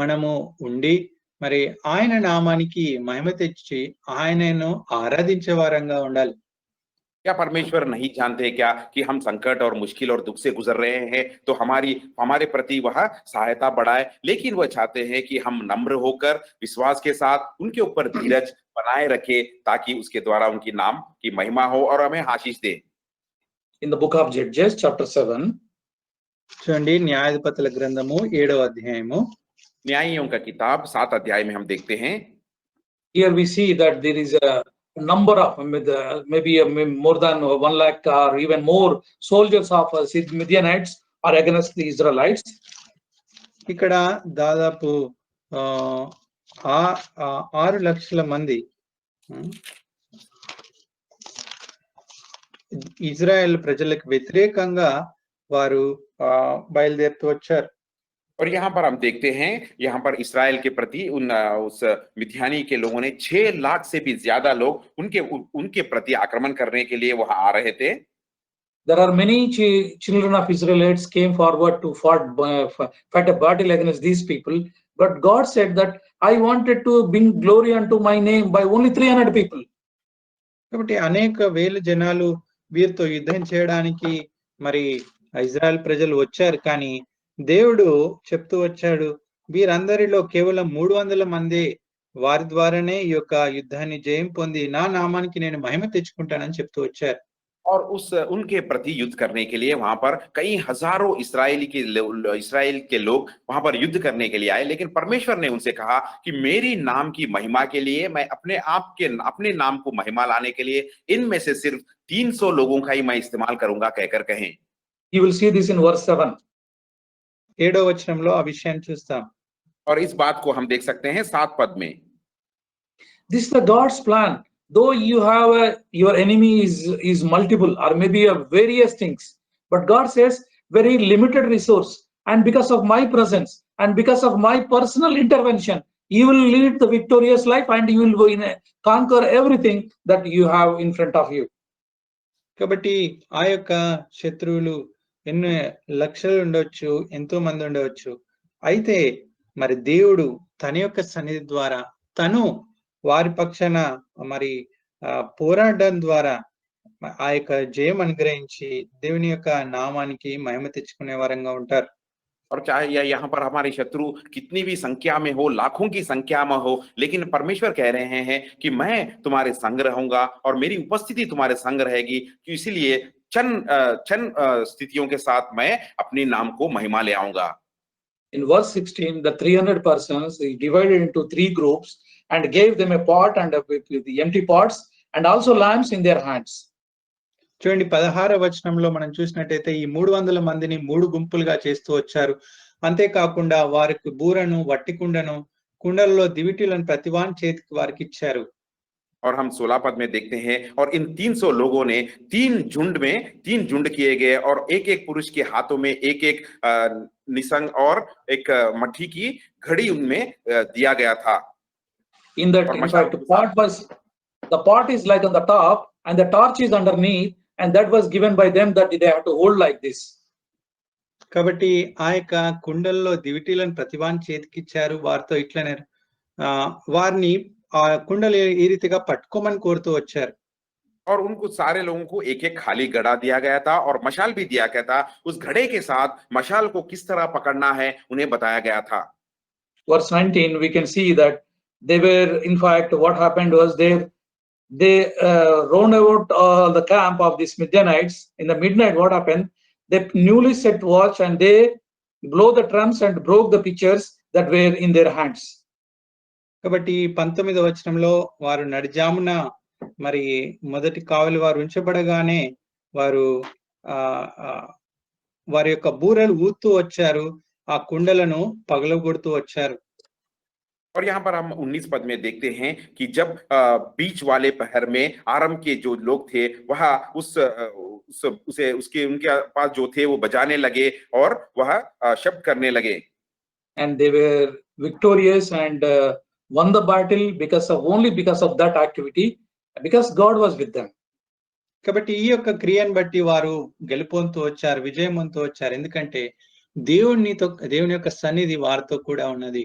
మనము ఉండి మరి ఆయన నామానికి మహిమ తెచ్చి ఆయనను ఆరాధించే వారంగా ఉండాలి. क्या परमेश्वर नहीं जानते क्या कि हम संकट और मुश्किल और दुख से गुजर रहे हैं, तो हमारे प्रति वह सहायता बढ़ाए। लेकिन वह चाहते हैं कि हम नम्र होकर विश्वास के साथ उनके ऊपर धीरज बनाए रखें, ताकि उसके द्वारा उनकी नाम की महिमा हो और हमें आशीष दे। In the book of Judges, chapter 7, చూడండి, న్యాయాధిపతుల గ్రంథము 7వ అధ్యాయము. न्यायियों का किताब 7 अध्याय में हम देखते हैं। here we see that there is a number of maybe more than 1 lakh or even more soldiers of Midianites are against the Israelites. ఇక్కడ దాదాపు 6 లక్షల మంది ఇజ్రాయెల్ ప్రజలకు వ్యతిరేకంగా వారు బయలుదేరుతూ వచ్చారు. और यहाँ पर हम देखते हैं, यहाँ पर इस्राएल के प्रति उस मिद्यानी के लोगों ने 6 लाख से भी ज्यादा लोग उनके प्रति आक्रमण करने के लिए वहां आ रहे थे। There are many children of Israelites came forward to fight a battle against these people, but God said that I wanted to bring glory unto my name by only 300 people. కాబట్టి అనేక వేల జనాలు వీరితో యుద్ధం చేయడానికి మరి ఇజ్రాయెల్ ప్రజలు వచ్చారు. కానీ దేవుడు చెప్తూ వచ్చాడు, వీరందరిలో కేవలం 300 మంది వారి ద్వారానే ఈ యొక్క యుద్ధాన్ని జయం పొంది నా నామానికి నేను మహిమ తెచ్చుకుంటానని చెప్తూ వచ్చారు. और उनके प्रति युद्ध करने के लिए वहां पर कई हजारों इस्राएल के लोग वहां पर युद्ध करने के लिए आए। लेकिन परमेश्वर ने उनसे कहा कि मेरी नाम की महिमा के लिए मैं अपने नाम को महिमा लाने के लिए इनमें से सिर्फ 300 लोगों का ही मैं इस्तेमाल करूंगा, कहकर कहें। You will see this in verse 7. 7వ వచనంలో ఆ విషయాన్ని చూస్తాం. और इस बात को हम देख सकते हैं 7 पद में। This is the God's plan. Though you have your enemy is multiple or maybe various things, but God says very limited resource, and because of my presence and because of my personal intervention, you will lead the victorious life and you will conquer everything that you have in front of you. కాబట్టి ఆ యొక్క శత్రువులు ఎన్నో లక్షలు ఉండవచ్చు, ఎంతో మంది ఉండవచ్చు. అయితే మరి దేవుడు తన యొక్క సన్నిధి ద్వారా తను వారి పక్షాన మరి పోరాడడం ద్వారా ఆ యొక్క జయం అనుగ్రహించి దేవుని యొక్క నామానికి మహిమ తెచ్చుకునే వారంగా ఉంటారు. और चाहे या यहाँ पर हमारे शत्रु कितनी भी संख्या में हो, लाखों की संख्या में हो, लेकिन परमेश्वर कह रहे हैं कि मैं तुम्हारे संग रहूंगा और मेरी उपस्थिति तुम्हारे संग रहेगी, कि इसीलिए चंद स्थितियों के साथ मैं अपने नाम को महिमा ले आऊंगा। In verse 16, the 300 persons he divided into 3 groups and gave them a pot and with the empty pots and also lamps in their hands. చూడండి 16వ వచనంలో మనం చూసినట్టయితే ఈ 300 మందిని 3 గుంపులుగా చేస్తూ వచ్చారు. అంతేకాకుండా వారికి బూరను, వట్టి కుండను, కుండలలో దివిటీలను ప్రతివాని చేతికి వారికి ఇచ్చారు. और हम 16 पद में देखते हैं, और इन 300 लोगों ने 3 झुंड किए गए और एक-एक पुरुष के हाथों में एक-एक निसंग और एक मट्ठी की घड़ी उनमें दिया गया था। In that, in fact, the pot is like on the top and the torch is underneath, and that was given by them that they have to hold like this. కాబట్టి ఆ యొక్క కుండల్లో దివిటీలను ప్రతివాని చేతికి ఇచ్చారు. వారితో ఇట్లనే వారిని ఆ కుండలు ఈ రీతిగా పట్టుకోమని కోరుతూ వచ్చారు. और उनको सारे लोगों को एक-एक खाली घड़ा दिया गया था और मशाल भी दिया गया था। उस घड़े के साथ मशाल को किस तरह पकड़ना है उन्हें बताया गया था। Verse 19, we can see that they were, in fact, what happened was they round about the camp of these Midianites. In the midnight, what happened? They newly set watch and they blow the drums and broke the pitchers that were in their hands. కాబట్టి 19వ వచనంలో వారు నడిజామున మరి మొదటి కావలి వారు ఉంచబడగానే వారు వారి యొక్క బూరలు ఊదుతూ వచ్చారు, ఆ కుండలను పగలగొడుతూ వచ్చారు. और यहाँ पर हम 19 पद में देखते हैं कि जब बीच वाले पहर में आरंभ के जो लोग थे वह उनके पास जो थे वो बजाने लगे और वह शब्द करने लगे। And they were victorious and won the battle only because of that activity, because God was with them. కాబట్టి ఈ యొక్క క్రియను బట్టి వారు గెలుపొందుతూ వచ్చారు, విజయం పొందుతూ వచ్చారు. ఎందుకంటే దేవుని యొక్క సన్నిధి వారితో కూడా ఉన్నది.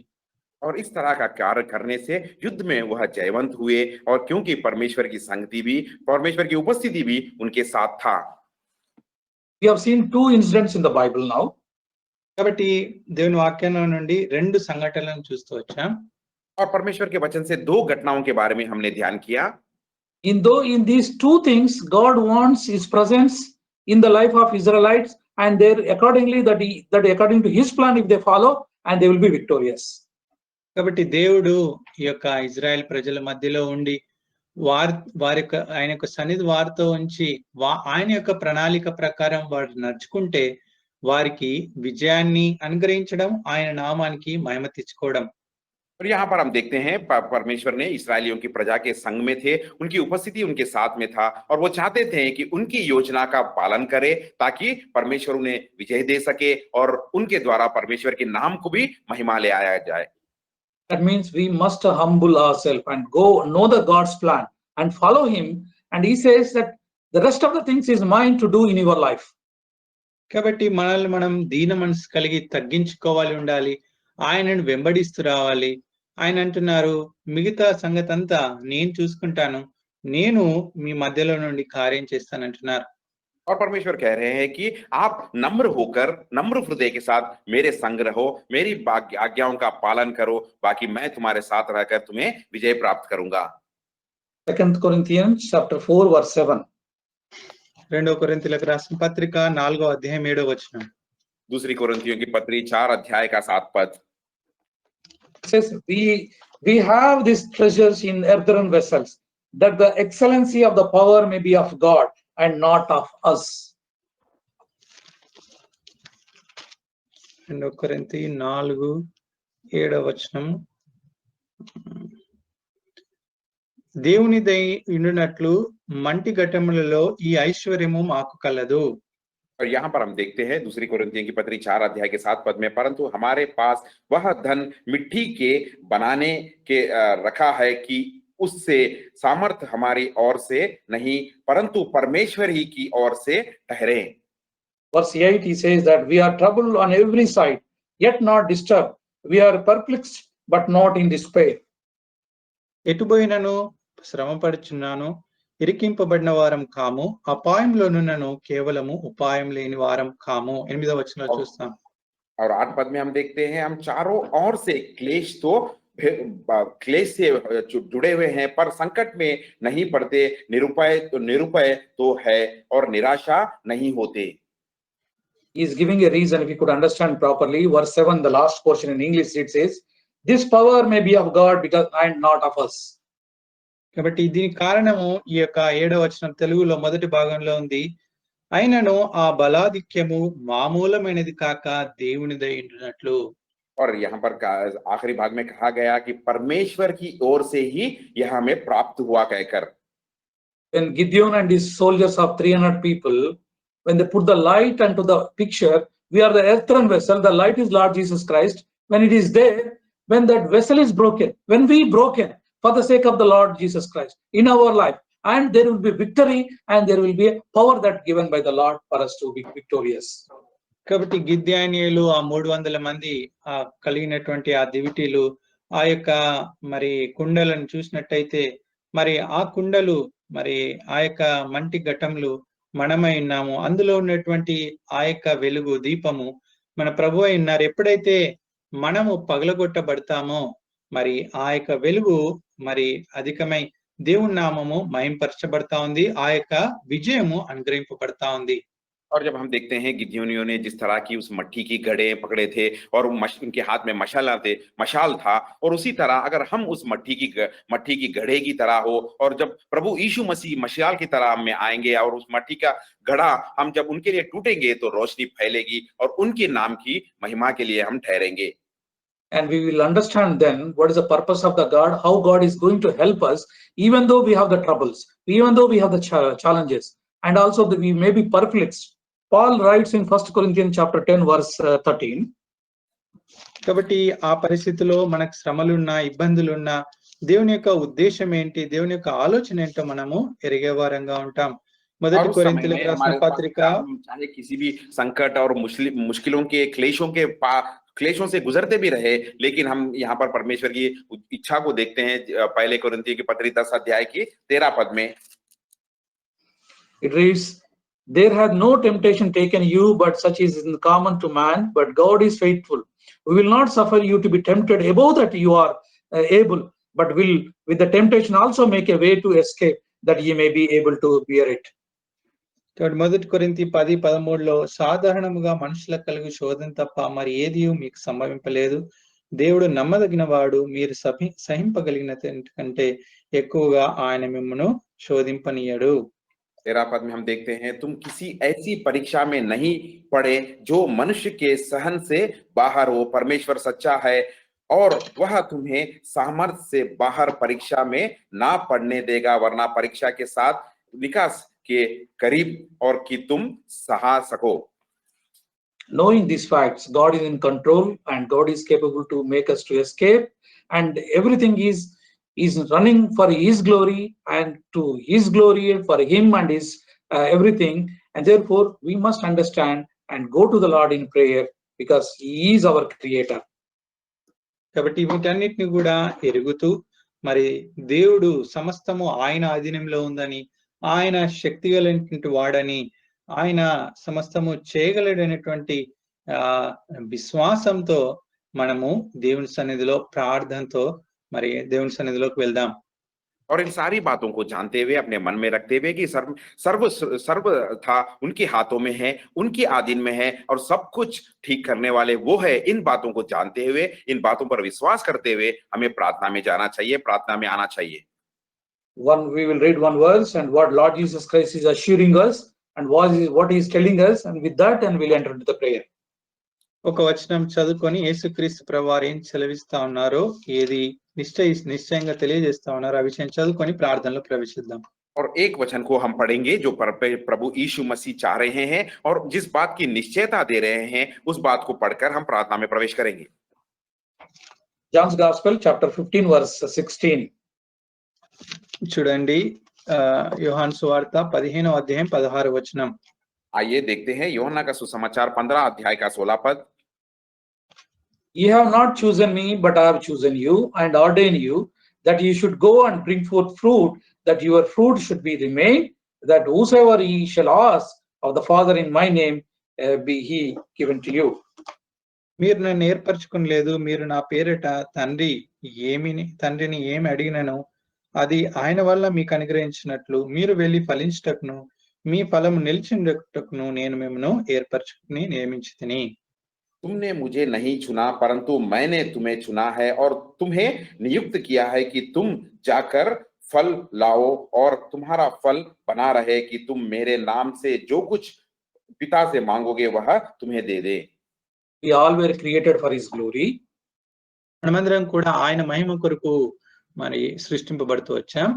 और इस तरह का कार्य करने से युद्ध में वह जयवंत हुए, और क्योंकि परमेश्वर की संगति भी, परमेश्वर की उपस्थिति भी उनके साथ था। We have seen 2 incidents in the Bible now. కాబట్టి దేవుని వాక్యంలో నుండి 2 సంఘటనలను చూస్తూ వచ్చాం. और परमेश्वर के वचन से 2 घटनाओं के बारे में हमने ध्यान किया। In these 2 things, God wants His presence in the life of Israelites, and they're accordingly that according to His plan, if they follow, and they will be victorious. కాబట్టి దేవుడు ఈ యొక్క ఇజ్రాయెల్ ప్రజల మధ్యలో ఉండి వారి యొక్క ఆయన యొక్క సన్నిధి వారితో ఉంచి ఆయన యొక్క ప్రణాళిక ప్రకారం వారు నడుచుకుంటే వారికి విజయాన్ని అనుగ్రహించడం, ఆయన నామానికి మహిమ తెచ్చుకోవడం. और यहाँ पर हम देखते हैं परमेश्वर ने इस्राएलियों की प्रजा के संग में थे, उनकी उपस्थिति उनके साथ में था, और वो चाहते थे कि उनकी योजना का पालन करे ताकि परमेश्वर उन्हें विजय दे सके और उनके द्वारा परमेश्वर के नाम को भी महिमा ले आया जाए। That means we must humble ourselves and go know the God's plan and follow Him, and He says that the rest of the things is mine to do in your life. కాబట్టి మనల్ని మనం దీన మనసు కలిగి తగ్గించుకోవాలి, ఉండాలి, ఆయనను వెంబడిస్తూ రావాలి. ఆయన అంటున్నారు, మిగతా సంగతి అంతా నేను చూసుకుంటాను, నేను మీ మధ్యలో నుండి కార్యం చేస్తానంటున్నారు. और परमेश्वर कह रहे हैं कि आप नम्र होकर, नम्र हृदय के साथ मेरे संग रहो, मेरी आज्ञाओं का पालन करो, बाकी मैं तुम्हारे साथ रहकर तुम्हें विजय प्राप्त करूंगा। 2 Corinthians chapter 4 verse 7. 2 కొరింథీయులకు రాసిన పత్రిక 4వ అధ్యాయం 7వ వచనం. दूसरी कोरिन्थियों की पत्री 4 अध्याय का 7 पद says, we have these treasures in earthen vessels, that the excellency of the power may be of God and not of us. 2 కొరింథీ 4:7 వచనం. దేవునిదై ఉండునట్లు మంటి ఘటములలో ఈ ఐశ్వర్యము మాకు కలదు. और यहाँ पर हम देखते हैं दूसरी कोरिन्थियों की पत्री 4 अध्याय के 7 पद में, परंतु हमारे पास वह धन मिट्टी के बनाने के रखा है कि उससे सामर्थ हमारी ओर से नहीं परंतु परमेश्वर ही की ओर से ठहरे। Verse 8 he says that we are troubled on every side, yet not disturbed. We are perplexed, but not in despair. ఎటుపోయినను శ్రమపడుచున్నాను, ఇరికింపబడిన వారం కాము, అపాయంలోనున్నను కేవలము ఉపాయం లేని వారం కాము. 8వ వచనంలో చూస్తాం. और 8 पद में हम देखते हैं हम चारों ओर से क्लेश से जुड़े हुए हैं पर संकट में नहीं पड़ते, निरुपाय तो है और निराशा नहीं होते। He is giving a reason, if you could understand properly. Verse 7, the last portion in English, it says, this power may be of God because and not of us. కాబట్టి దీనికి కారణము ఈ యొక్క 7వ వచనం తెలుగులో మొదటి భాగంలో ఉంది. అయినను ఆ బలాధిక్యము మామూలమైనది కాక దేవునిదై ఉండునట్లు. और यहाँ पर आखिरी भाग में कहा गया कि परमेश्वर की ओर से ही यह हमें प्राप्त हुआ कहकर। When Gideon and his soldiers of 300 people, when they put the light into the picture, we are the earthen vessel, the light is Lord Jesus Christ. When it is there, when that vessel is broken, when we broken for the sake of the Lord Jesus Christ in our life, and there will be victory and there will be a power that given by the Lord for us to be victorious. కాబట్టి గిద్యానీయులు ఆ 300 మంది కలిగినటువంటి ఆ దివిటీలు ఆ యొక్క మరి కుండలను చూసినట్టయితే మరి ఆ కుండలు మరి ఆ యొక్క మంటి ఘటములు మనమై ఉన్నాము. అందులో ఉన్నటువంటి ఆ యొక్క వెలుగు దీపము మన ప్రభువు అయి ఉన్నారు. ఎప్పుడైతే మనము పగలగొట్టబడతామో మరి ఆ యొక్క వెలుగు మరి అధికమై దేవుని నామము మహింపరచబడతా ఉంది, ఆ యొక్క విజయము అనుగ్రహింపబడతా ఉంది. और जब हम देखते हैं गिदयोनियों ने जिस तरह की उस मट्टी की घड़े पकड़े थे और उनके हाथ में मशाल था, और उसी तरह अगर हम उस मट्टी की घड़े की तरह हो और जब प्रभु यीशु मसीह मशाल की तरह में आएंगे और उस मट्टी का घड़ा हम जब उनके लिए टूटेंगे तो रोशनी फैलेगी और उनके नाम की महिमा के लिए हम ठहरेंगे। And we will understand then what is the purpose of the God, how God is going to help us even though we have the troubles, even though we have the challenges, and also that we may be perplexed. Paul writes in 1 Corinthians chapter 10 verse 13. కాబట్టి ఆ పరిస్థితిలో మనకు శ్రమలున్నా ఇబ్బందులున్నా దేవుని యొక్క ఉద్దేశం ఏంటి, దేవుని యొక్క ఆలోచన ఏంటో మనము ఎరిగేవారంగా ఉంటాం. మొదటి కొరింథీయులకు రాసిన పత్రిక चाहे किसी भी संकट और मुश्किलों के क्लेशों से गुजरते भी रहे, लेकिन हम यहाँ पर परमेश्वर की इच्छा को देखते हैं। पहले कोरिन्थियों की पत्री 10 अध्याय की 13 पद में it reads, there hath no temptation taken you but such is common to man, but God is faithful, who will not suffer you to be tempted above that you are able, but will with the temptation also make a way to escape that ye may be able to bear it. మొదటి కొరింథీ 10:13లో సాధారణముగా మనుషులకు కలుగు శోధన తప్ప మరి ఏది మీకు సంభవింపలేదు, దేవుడు నమ్మదగిన వాడు, మీరు సహింపగలిగిన కంటే ఎక్కువగా ఆయన మిమ్మును శోధింపనీయడు. 13 पद में हम देखते हैं, तुम किसी ऐसी परीक्षा में नहीं पड़े जो मनुष्य के सहन से बाहर हो, परमेश्वर सच्चा है और वह तुम्हें सामर्थ्य से बाहर परीक्षा में ना पड़ने देगा, वरना परीक्षा के साथ विकास के करीब और कि तुम सहा सको। Knowing these facts, God is in control and God is capable to make us to escape, and everything is running for his glory and to his glory for him and his everything, and therefore we must understand and go to the Lord in prayer because he is our creator. కాబట్టి వీటన్నిటిని కూడా ఎరుగుతూ మరి దేవుడు సమస్తము ఆయన ఆధీనంలో ఉందని, ఆయన శక్తి కలిగినటువంటి వాడని, ఆయన సమస్తము చేయగలడనేటువంటి విశ్వాసంతో మనము దేవుని సన్నిధిలో ప్రార్థనతో మరి దేవుని సన్నిధిలోకి వెళ్దాం. और इन सारी बातों को जानते हुए अपने मन में रखते हुए कि सर्व था उनके हाथों में है, उनके अधीन में है और सब कुछ ठीक करने वाले वो है, इन बातों को जानते हुए इन बातों पर विश्वास करते हुए हमें प्रार्थना में जाना चाहिए, प्रार्थना में आना चाहिए। We will read one verse and what Lord Jesus Christ is assuring us and what he is telling us, and with that and we'll enter into the prayer. ఒక వచనం చదువుకొని యేసుక్రీస్తు ప్రభువారు ఏం సెలవిస్తా ఉన్నారో, ఏది నిశ్చయంగా తెలియజేస్తా ఉన్నారో ఆ విషయం చదువుకొని ప్రార్థనలో ప్రవేశిద్దాం. और एक वचन को हम पढ़ेंगे जो प्रभु यीशु मसीह चाह रहे हैं और जिस बात की निश्चयता दे रहे हैं उस बात को पढ़कर हम प्रार्थना में प्रवेश करेंगे। John's Gospel chapter 15 verse 16. చూడండి, యోహాను సువార్త 15వ అధ్యాయం 16వ వచనం. आइए देखते हैं यूहन्ना का सुसमाचार 15 अध्याय का 16 पद। Ye have not chosen me, but I have chosen you and ordained you that you should go and bring forth fruit, that your fruit should be remain, that whosoever ye shall ask of the Father in my name be he given to you. మీరు నన్ను ఏర్పరచుకొనలేదు. మీరు నా పేరిట తండ్రిని ఏమి అడిగినను అది ఆయన వల్ల మీకు అనుగ్రహించినట్లు మీరు వెళ్లి ఫలించుటకును మీ ఫలము నిలిచిండుటకును నేను మిమ్మును ఏర్పరచుకుని నియమించితిని. तुमने मुझे नहीं चुना परंतु मैंने तुम्हें चुना है और तुम्हें नियुक्त किया है कि तुम जाकर फल लाओ और तुम्हारा फल बना रहे कि तुम मेरे नाम से जो कुछ पिता से मांगोगे वह तुम्हें दे दे। We all were created for His glory. మనమందరం కూడా ఆయన మహిమ కొరకు మరి సృష్టింపబడుతూ వచ్చాం.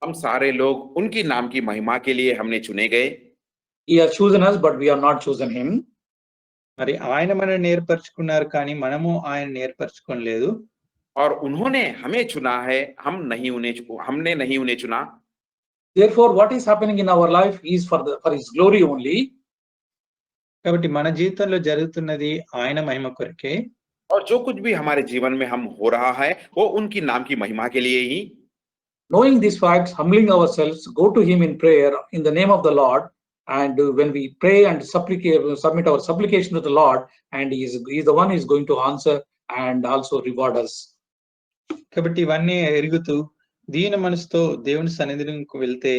हम सारे लोग उनकी नाम की महिमा के लिए हमने चुने गए। He has chosen us, but we have not chosen Him. మరి ఆయన మనల్ని ఏర్పరచుకున్నారు కానీ మనము ఆయన్ని ఏర్పరచుకోలేదు. और उन्होंने हमें चुना है, हमने नहीं उन्हें चुना। Therefore, what is happening in our life is for His glory only. కాబట్టి మన జీవితంలో జరుగుతున్నది ఆయన మహిమ కొరకే. और जो कुछ भी हमारे जीवन में हम हो रहा है वो उनकी नाम की महिमा के लिए ही। Knowing these facts, humbling ourselves, go to Him in prayer in the name of the Lord. And when we pray and submit our supplication to the Lord, and He is the one who is going to answer and also reward us. కాబట్టి ఇవన్నీ ఎరుగుతూ దీన మనసుతో దేవుని సన్నిధికి వెళ్తే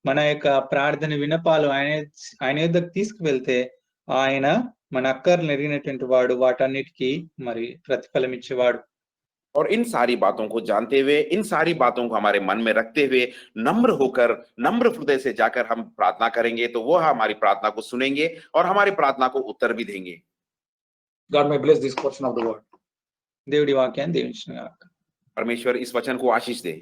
మన యొక్క ప్రార్థన విన్నపాలు ఆయన యొద్దకు తీసుకువెళ్తే ఆయన మన అక్కర్లు ఎరిగినటువంటి వాడు వాటన్నిటికీ మరి ప్రతిఫలం ఇచ్చేవాడు. और इन सारी बातों को जानते हुए, इन सारी बातों को हमारे मन में रखते हुए नम्र होकर, नम्र हृदय से जाकर हम प्रार्थना करेंगे तो वो हमारी प्रार्थना को सुनेंगे और हमारी प्रार्थना को उत्तर भी देंगे। God may bless this portion of the word. దేవుడి వాక్యాన్ని దీవించును గాక. परमेश्वर इस वचन को आशीष दे।